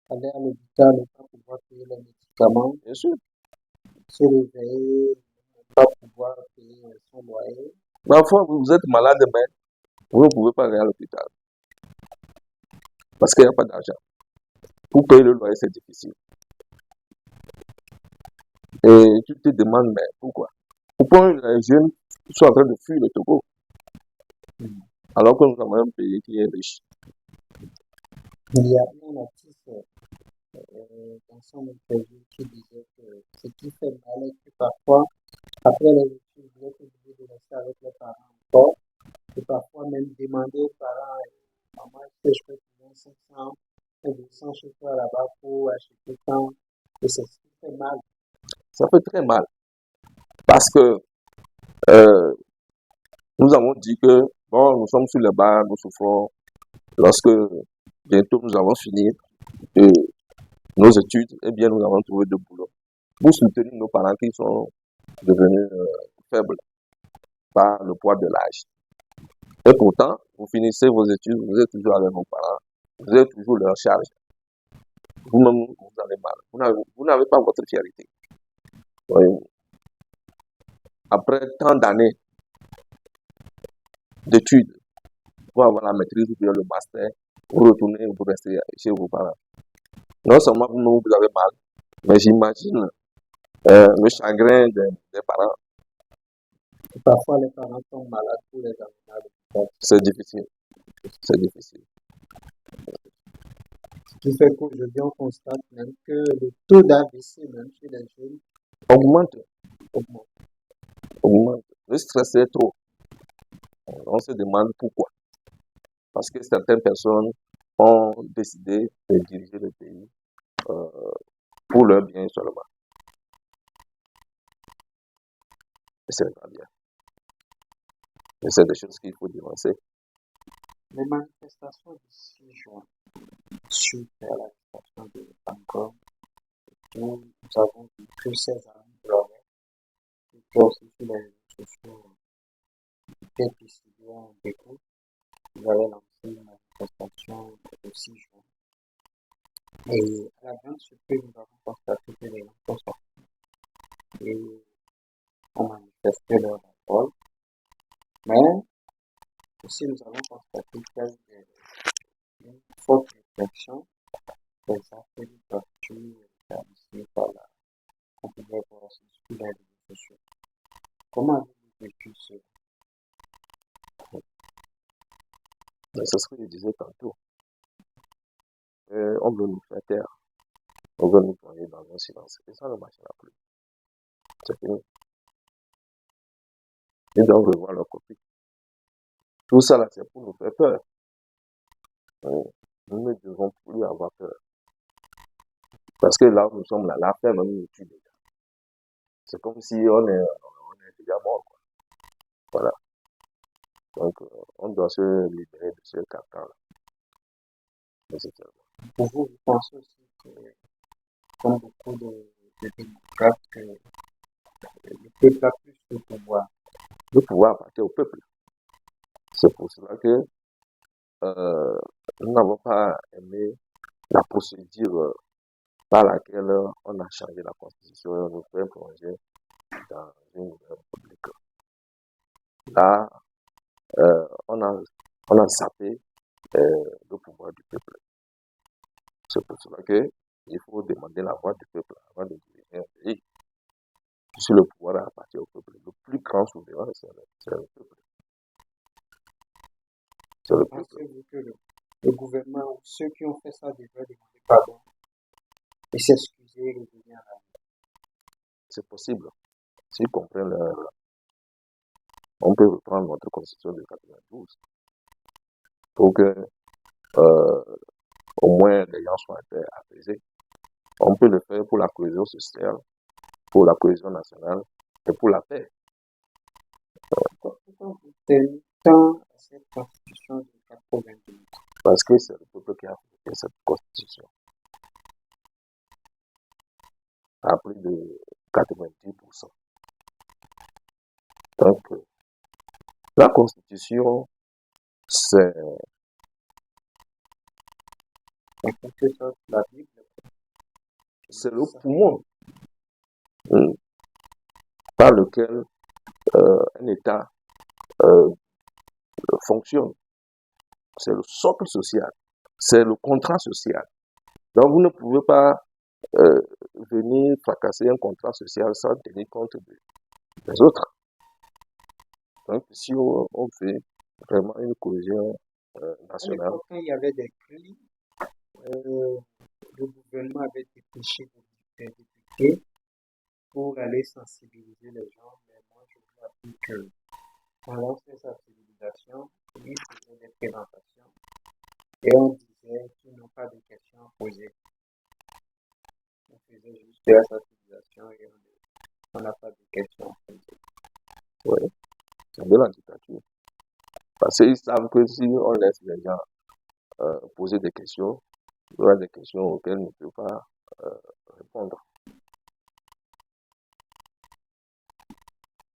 [SPEAKER 1] Aller à l'hôpital et pas pouvoir payer les médicaments,
[SPEAKER 2] Bien sûr.
[SPEAKER 1] se réveiller, ne pas pouvoir payer son loyer.
[SPEAKER 2] Parfois, vous êtes malade, mais vous ne pouvez pas aller à l'hôpital. Parce qu'il n'y a pas d'argent. Pour payer le loyer, c'est difficile. Et tu te demandes, mais pourquoi? Pourquoi les jeunes sont en train de fuir le Togo? Alors que nous avons un pays qui est riche.
[SPEAKER 1] Il y a un artiste dans son interview qui disait que ce qui fait mal est que parfois, après les études, vous êtes obligé de rester avec les parents encore, et parfois même demander aux parents, maman, est-ce que je peux trouver 500 ou 200 chez toi là-bas pour acheter tant, et c'est ce qui fait mal.
[SPEAKER 2] Ça fait très mal. Parce que euh, nous avons dit que, bon, nous sommes sur les bancs, nous souffrons. Lorsque bientôt nous allons finir nos études, eh bien, nous avons trouvé de boulot. Pour soutenir nos parents qui sont devenus faibles par le poids de l'âge. Et pourtant, vous finissez vos études, vous êtes toujours avec vos parents, vous êtes toujours leur charge. Vous-même, vous avez mal. Vous n'avez pas votre fierté. Voyez-vous. Après tant d'années d'études, pour avoir la maîtrise ou bien le master, vous retournez, vous restez chez vos parents. Non seulement vous avez mal, mais j'imagine le chagrin des parents.
[SPEAKER 1] Et parfois, les parents sont malades pour les amener à l'hôpital.
[SPEAKER 2] C'est difficile. C'est difficile.
[SPEAKER 1] Ce qui fait qu'aujourd'hui, on constate même que le taux d'AVC, même chez les jeunes,
[SPEAKER 2] Augmente.
[SPEAKER 1] augmente.
[SPEAKER 2] Augmente. Le stress est trop. On se demande pourquoi. Parce que certaines personnes ont décidé de diriger le pays pour leur bien seulement. Et c'est pas bien. Et c'est des choses qu'il faut dénoncer.
[SPEAKER 1] Les manifestations du 6 juin, suite à l'arrestation de Bangkok, où nous avons vu que ces amis pleuraient, et que aussi sur les réseaux sociaux, quelques décideurs en découvert, ils avaient lancé une manifestation le 6 juin. Et à la grande surprise, nous avons constaté que les gens sont sortis et ont manifesté leur parole. Mais aussi, nous avons constaté qu'il y a eu une forte réflexion des actes de torture établis par la on pouvait voir sur les réseaux sociaux. Comment avez-vous vécu cela?
[SPEAKER 2] C'est ce que je disais tantôt. On veut nous faire taire. On veut nous plonger dans un silence. Et ça ne marchera plus. C'est fini. Ils doivent revoir leur copie. Tout ça, là, c'est pour nous faire peur. Nous ne devons plus avoir peur. Parce que là où nous sommes là, l'affaire même nous tue déjà. C'est comme si on est déjà mort, quoi. Voilà. Donc, on doit se libérer de ce carcan-là, nécessairement.
[SPEAKER 1] Pour vous, vous pensez aussi que, comme beaucoup de démocrates, que le peuple a plus de pouvoir.
[SPEAKER 2] Le pouvoir appartient au peuple. C'est pour cela que nous n'avons pas aimé la procédure par laquelle on a changé la constitution et on nous fait plonger dans une nouvelle république. Là, on a zappé le pouvoir du peuple. C'est pour cela qu'il faut demander la voix du peuple avant de diriger un pays. Si le pouvoir appartient au peuple, le plus grand souverain, c'est le peuple. C'est le peuple.
[SPEAKER 1] Pensez-vous que le gouvernement ou ceux qui ont fait ça devraient demander pardon et s'excuser et revenir à la vie?
[SPEAKER 2] C'est possible. S'ils comprennent, on peut reprendre notre constitution de 92 pour que au moins les gens soient apaisés. On peut le faire pour la cohésion sociale, pour la cohésion nationale et pour la paix.
[SPEAKER 1] Pourquoi vous tenez tant à cette constitution de 92?
[SPEAKER 2] Parce que c'est le peuple qui a fait cette constitution. À plus de 90%. Donc, la constitution, c'est
[SPEAKER 1] En quelque sorte, la Bible,
[SPEAKER 2] c'est le poumon par lequel un État fonctionne. C'est le socle social, c'est le contrat social. Donc, vous ne pouvez pas venir fracasser un contrat social sans tenir compte des autres. Donc, si on fait vraiment une cohésion
[SPEAKER 1] à
[SPEAKER 2] nationale,
[SPEAKER 1] l'époque, quand il y avait des cris, le gouvernement avait dépêché des députés pour aller sensibiliser les gens. Mais moi, je vous avoue que pendant ces sensibilisations, ils faisaient des présentations et on disait qu'ils n'ont pas de questions à poser. On faisait juste de la sensibilisation et on n'a pas de questions à poser.
[SPEAKER 2] oui, c'est de la dictature. Parce qu'ils savent que si on laisse les gens poser des questions, il y aura des questions auxquelles on ne peut pas répondre.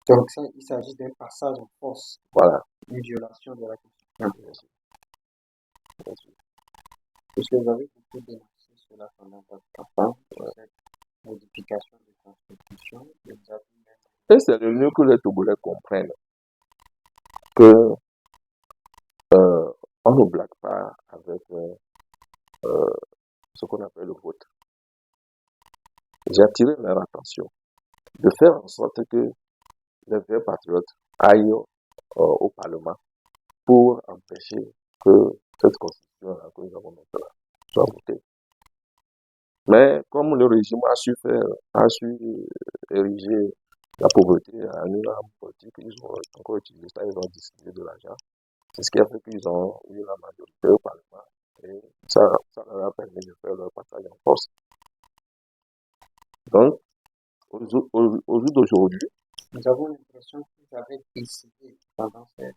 [SPEAKER 1] Donc ça, il s'agit d'un passage en force,
[SPEAKER 2] Voilà.
[SPEAKER 1] une violation de la Constitution.
[SPEAKER 2] Bien sûr. Bien sûr.
[SPEAKER 1] Parce que vous avez beaucoup dénoncé cela pendant votre campagne, sur cette modification de la Constitution. Et vous avez même...
[SPEAKER 2] Et c'est le mieux que les Togolais comprennent que on ne blague pas avec ce qu'on appelle le vote. J'ai attiré leur attention de faire en sorte que les vrais patriotes aillent au Parlement pour empêcher que cette constitution-là que nous avons maintenant soit votée. Mais comme le régime a su ériger la pauvreté en une arme politique, ils ont encore utilisé ça, ils ont distribué de l'argent. C'est ce qui a fait qu'ils ont eu la majorité au Parlement et ça leur a permis de faire leur passage en force. Donc, au jour d'aujourd'hui,
[SPEAKER 1] Nous avons l'impression qu'ils avaient décidé pendant ces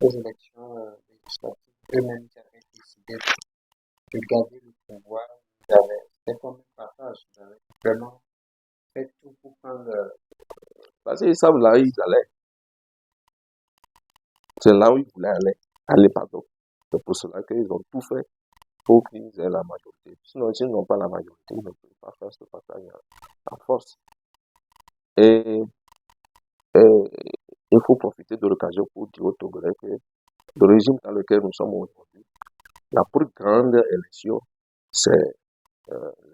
[SPEAKER 1] élections législatives, eux-mêmes ils avaient décidé de garder le pouvoir. C'était comme un partage, ils avaient vraiment fait tout pour prendre...
[SPEAKER 2] parce qu'ils savent là où ils allaient. C'est là où ils voulaient aller pardon. C'est pour cela qu'ils ont tout fait pour qu'ils aient la majorité. Sinon, s'ils n'ont pas la majorité, ils ne peuvent pas faire ce passage en force. Et il faut profiter de l'occasion pour dire aux Togolais que le régime dans lequel nous sommes aujourd'hui, la plus grande élection, c'est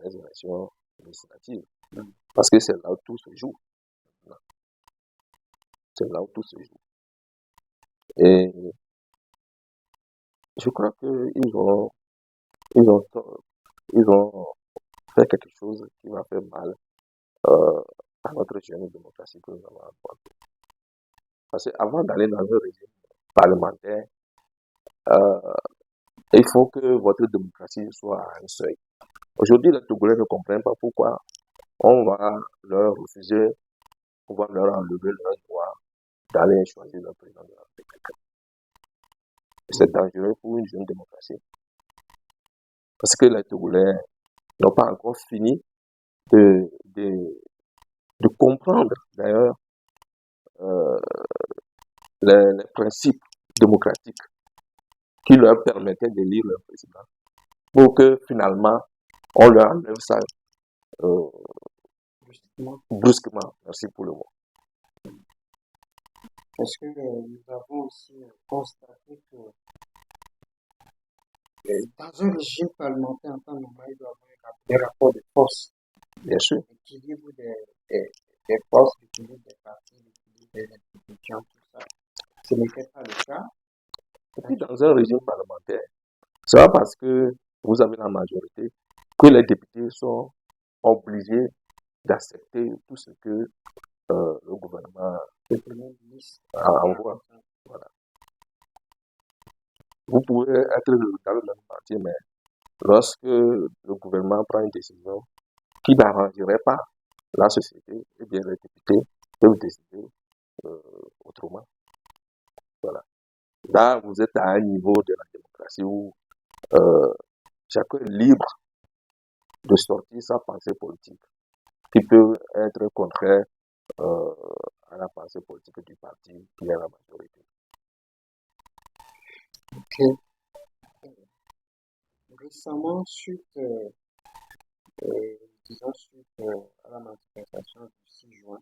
[SPEAKER 2] les élections législatives. Parce que c'est là où tout se joue. C'est là où tout se joue. Et je crois qu'ils ont fait quelque chose qui va faire mal à notre jeune démocratie que nous avons apportée. Parce qu'avant d'aller dans un régime parlementaire, il faut que votre démocratie soit à un seuil. Aujourd'hui, les Togolais ne comprennent pas pourquoi on va leur refuser, on va leur enlever leur droit d'aller choisir leur président de la République. C'est dangereux pour une jeune démocratie. Parce que les Togolais n'ont pas encore fini de comprendre, d'ailleurs, euh, les principes démocratiques qui leur permettaient d'élire leur président. Pour que finalement, on leur enlève ça brusquement. Merci pour le mot.
[SPEAKER 1] Parce que nous avons aussi constaté que dans un régime parlementaire en temps normal, il doit y avoir des rapports de force.
[SPEAKER 2] Bien sûr.
[SPEAKER 1] L'équilibre des forces, l'équilibre des partis, l'équilibre des institutions, tout ça. Ce n'était pas le cas.
[SPEAKER 2] Et puis dans un régime parlementaire, c'est pas parce que vous avez la majorité que les députés sont obligés d'accepter tout ce que le gouvernement envoie. Voilà. Vous pouvez être dans le même parti, mais lorsque le gouvernement prend une décision qui n'arrangerait pas la société, eh bien les députés peuvent décider autrement. Voilà. Là, vous êtes à un niveau de la démocratie où chacun est libre de sortir sa pensée politique, qui peut être contraire à la pensée politique du parti qui est la majorité.
[SPEAKER 1] Okay. Récemment, suite à la manifestation du 6 juin,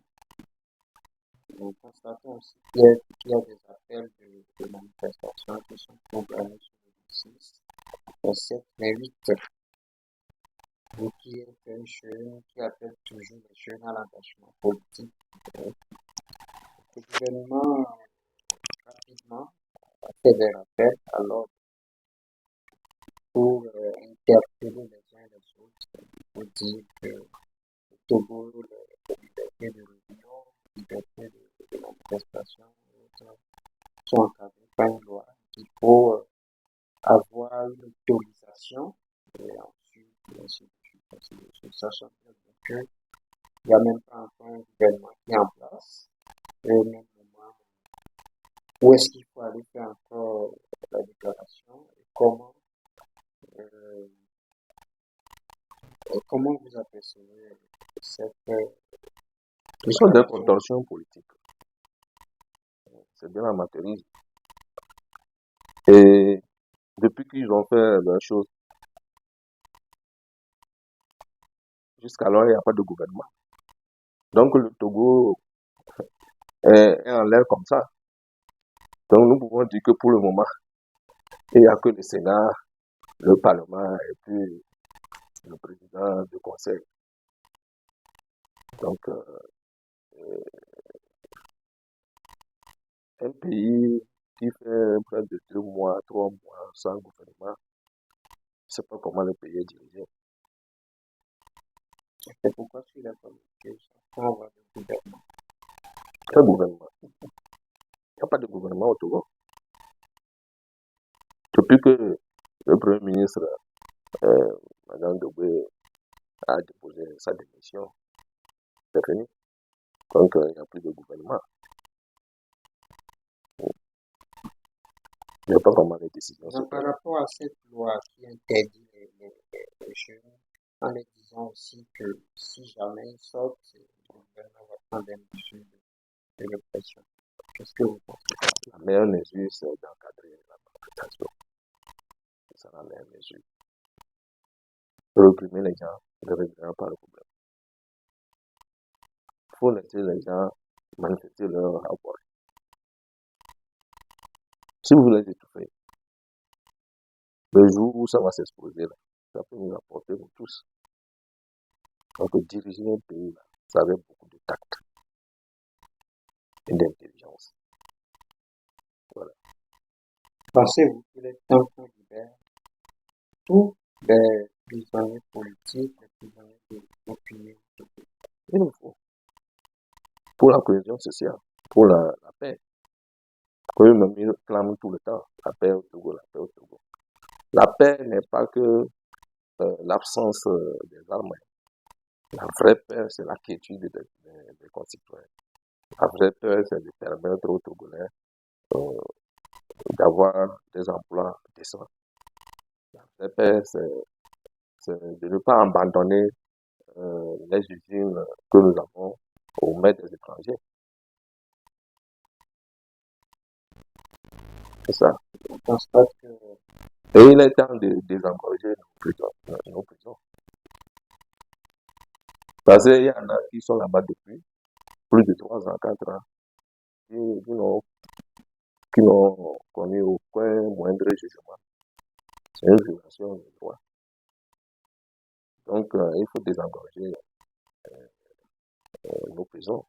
[SPEAKER 1] nous constatons aussi qu'il y a des appels de manifestation qui sont programmés sur le 6, le 7, le 8. Qui est un jeune qui appelle toujours les jeunes à l'engagement politique. Le gouvernement, rapidement, a fait des rappels alors pour interpeller les uns et les autres, pour dire que le Togo, la liberté de réunion, la liberté de manifestation sont encadrées par une loi. Il faut avoir une autorisation et ensuite, sachant que il n'y a même pas encore un gouvernement qui est en place. Et au même moment, où est-ce qu'il faut aller faire encore la déclaration et comment vous apercevez cette
[SPEAKER 2] Ce sont des contorsions politiques. C'est de l'amateurisme. Et depuis qu'ils ont fait la chose, jusqu'alors, il n'y a pas de gouvernement. Donc le Togo est en l'air comme ça. Donc nous pouvons dire que pour le moment, il n'y a que le Sénat, le Parlement et puis le président du Conseil. Donc un pays qui fait près de 2 mois, 3 mois sans gouvernement, je ne sais pas comment le pays est dirigé.
[SPEAKER 1] C'est pourquoi je suis d'accord avec on va avoir le gouvernement.
[SPEAKER 2] Quel gouvernement? Il n'y a pas de gouvernement au Togo. Depuis que le Premier ministre, Madame Dogbe, a déposé sa démission, c'est fini. Donc, il n'y a plus de gouvernement. Il n'y a pas vraiment de décision.
[SPEAKER 1] Donc, par rapport à cette loi qui interdit les jeunes, en les disant aussi que si jamais ils sortent, le gouvernement va prendre des mesures de répression. Qu'est-ce que vous pensez?
[SPEAKER 2] La meilleure mesure, c'est d'encadrer la manifestation. C'est ça la meilleure mesure. Réprimer les gens ne réglera pas le problème. Il faut laisser les gens manifester leur rapport. Si vous les étouffez, le jour où ça va s'exposer, ça peut nous apporter nous tous. Donc, diriger un pays, ça avait beaucoup de tact et d'intelligence. Voilà.
[SPEAKER 1] Pensez-vous qu'il est temps qu'on libère tous les prisonniers politiques, les prisonniers d'opinion?
[SPEAKER 2] Il nous faut. Pour la cohésion sociale, pour la paix. Que même clame tout le temps, la paix au Togo, la paix au Togo. La paix n'est pas que l'absence des armes. La vraie peur, c'est la quiétude des concitoyens. La vraie peur, c'est de permettre aux Togolais euh, d'avoir des emplois décents. La vraie peur, c'est de ne pas abandonner les usines que nous avons aux mains des étrangers. C'est ça.
[SPEAKER 1] On constate que
[SPEAKER 2] Et il est temps de désengorger nos prisons. Parce qu'il y en a qui sont là-bas depuis plus de 3 ans, 4 ans, qui n'ont connu aucun moindre jugement. C'est une violation des droits. Donc, il faut désengorger nos prisons.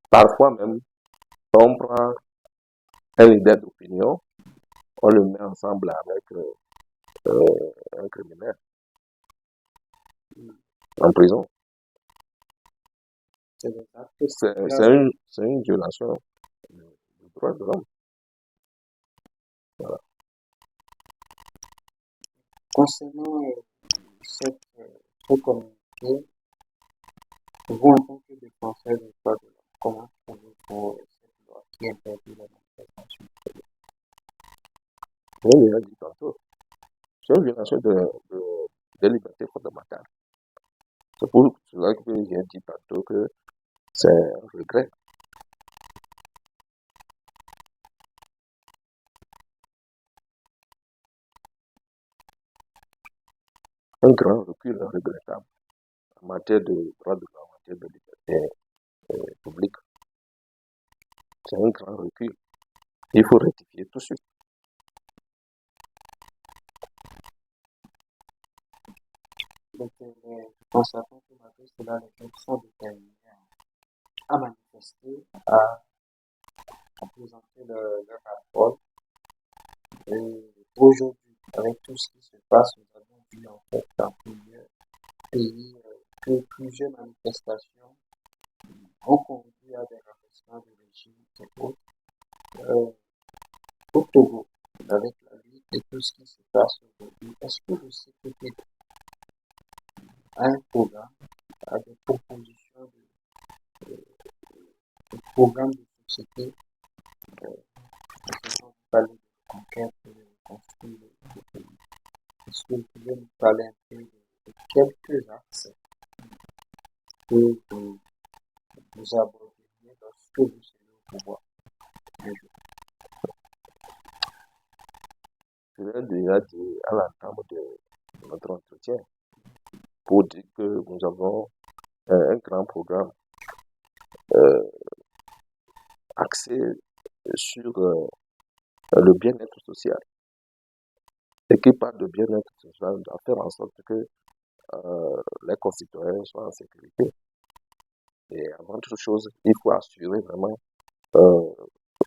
[SPEAKER 2] Parfois même, quand on prend un leader d'opinion, on le met ensemble avec un criminel en prison.
[SPEAKER 1] c'est des actes
[SPEAKER 2] C'est une violation du droit de l'homme. Voilà.
[SPEAKER 1] concernant ce communiqué. Vous, en tant que défenseur des droits de l'homme, comment trouvez-vous cette loi qui interdit la manifestation?
[SPEAKER 2] Je l'ai déjà dit tantôt. C'est une violation des libertés fondamentales. C'est pour cela que j'ai dit tantôt que c'est un regret. Un grand recul regrettable en matière de droits de l'homme, en matière de liberté publique. C'est un grand recul. Il faut rectifier tout de suite.
[SPEAKER 1] Donc, constatons que malgré cela, les gens sont déterminés à manifester, à présenter leur rapport. Et aujourd'hui, avec tout ce qui se passe, nous avons vu en fait dans plusieurs pays que plusieurs manifestations ont conduit à des renversements de régime et autres. Au Togo, avec la lutte et tout ce qui se passe aujourd'hui, est-ce que le CPP a un programme, a des propositions de programmes de société vous parler de conquête et de construire le pays? Est-ce que vous pouvez nous parler un peu de quelques axes que vous aborderiez lorsque vous serez au pouvoir un jour?
[SPEAKER 2] Je l'ai déjà dit à l'entame de notre entretien pour dire que nous avons un grand programme axé sur le bien-être social. Et qui parle de bien-être social doit faire en sorte que les concitoyens soient en sécurité. Et avant toute chose, il faut assurer vraiment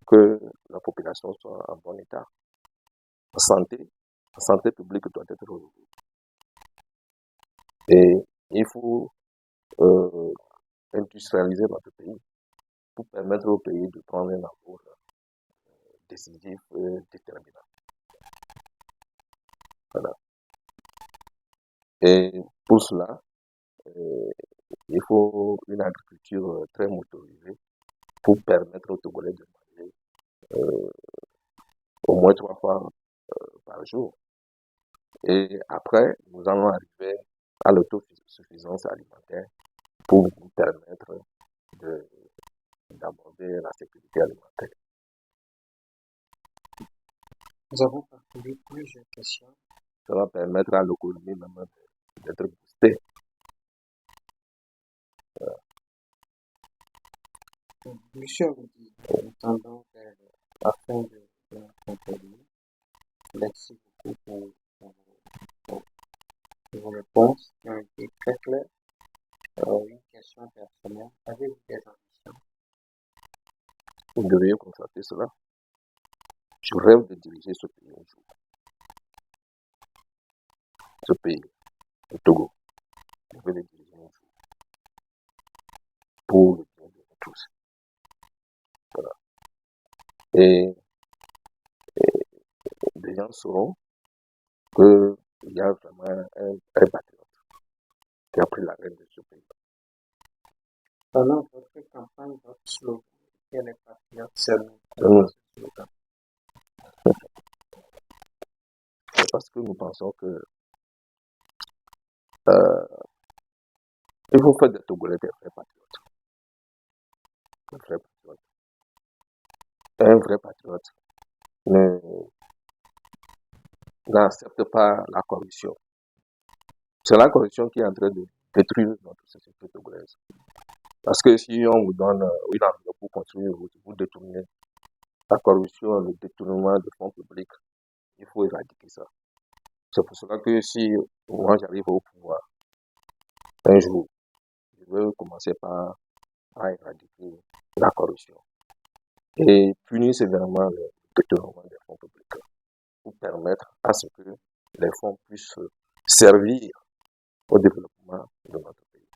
[SPEAKER 2] que la population soit en bon état. La santé publique doit être relevée. Et il faut industrialiser notre pays pour permettre au pays de prendre un envol décisif et déterminant. Voilà. Et pour cela, il faut une agriculture très motorisée pour permettre aux Togolais de manger au moins 3 fois par jour. Et après, nous allons arriver à l'autosuffisance alimentaire pour nous permettre d'aborder la sécurité alimentaire.
[SPEAKER 1] Nous avons parcouru plusieurs questions.
[SPEAKER 2] Ça va permettre à l'économie même d'être boostée.
[SPEAKER 1] Monsieur Aoudi, nous tendons vers la fin de notre interview. Merci beaucoup pour vos réponses qui ont été très claires. Une question personnelle. Avez-vous des ambitions?
[SPEAKER 2] Vous devriez constater cela. Je rêve de diriger ce pays un jour. Ce pays, le Togo. Je veux le diriger un jour. Pour le bien de nous tous. Voilà. Et les gens sauront que il y a vraiment un vrai patriote qui a pris la reine de ce pays.
[SPEAKER 1] Pendant votre campagne, votre slogan, quel est patriote, c'est
[SPEAKER 2] Hum,
[SPEAKER 1] ce slogan.
[SPEAKER 2] C'est parce que nous pensons que euh, il faut faire des Togolais des vrais patriotes. Des vrais patriotes. Un vrai patriote n'accepte pas la corruption. C'est la corruption qui est en train de détruire notre société togolaise. Parce que si on vous donne une enveloppe pour construire une route, vous détournez la corruption, le détournement de fonds publics, il faut éradiquer ça. C'est pour cela que si moi j'arrive au pouvoir, un jour, je veux commencer par à éradiquer la corruption et punir sévèrement le détournement des fonds publics pour permettre à ce que les fonds puissent servir au développement de notre pays.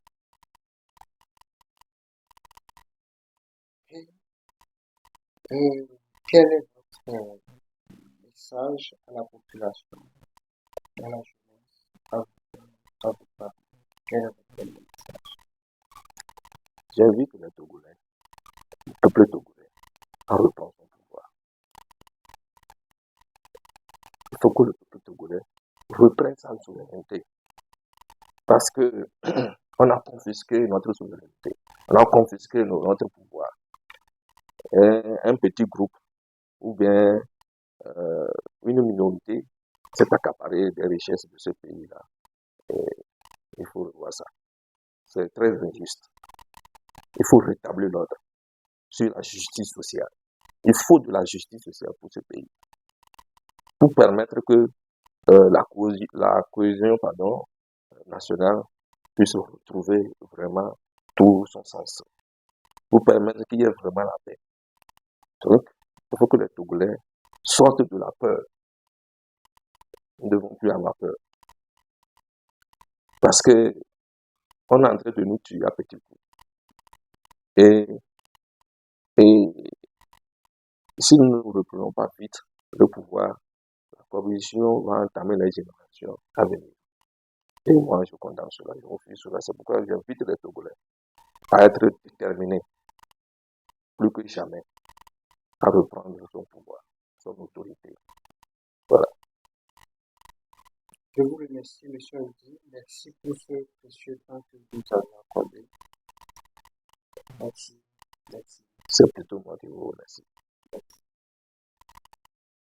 [SPEAKER 1] Et quel est votre message à la population, à la jeunesse, à vos parents? Quel est votre message?
[SPEAKER 2] J'invite les Togolais, le peuple togolais, à reprendre son pouvoir. Il faut que le peuple togolais reprenne sa souveraineté. Parce que on a confisqué notre souveraineté, on a confisqué notre pouvoir. Et un petit groupe ou bien une minorité s'est accaparée des richesses de ce pays-là. Et il faut revoir ça. C'est très injuste. Il faut rétablir l'ordre sur la justice sociale. Il faut de la justice sociale pour ce pays. Pour permettre que la cohésion nationale puisse retrouver vraiment tout son sens. Pour permettre qu'il y ait vraiment la paix. Donc, il faut que les Togolais sortent de la peur. Nous ne devons plus avoir peur. Parce que on est en train de nous tuer à petits coups. Et, et si nous ne reprenons pas vite le pouvoir, la corruption va entamer les générations à venir. Et moi, je condamne cela, je refuse cela. C'est pourquoi j'invite les Togolais à être déterminés, plus que jamais, à reprendre son pouvoir, son autorité. Voilà.
[SPEAKER 1] Je vous remercie, M. Audi. Merci pour ce précieux temps que vous nous avez accordé. Merci. Merci.
[SPEAKER 2] C'est plutôt moi qui vous remercie.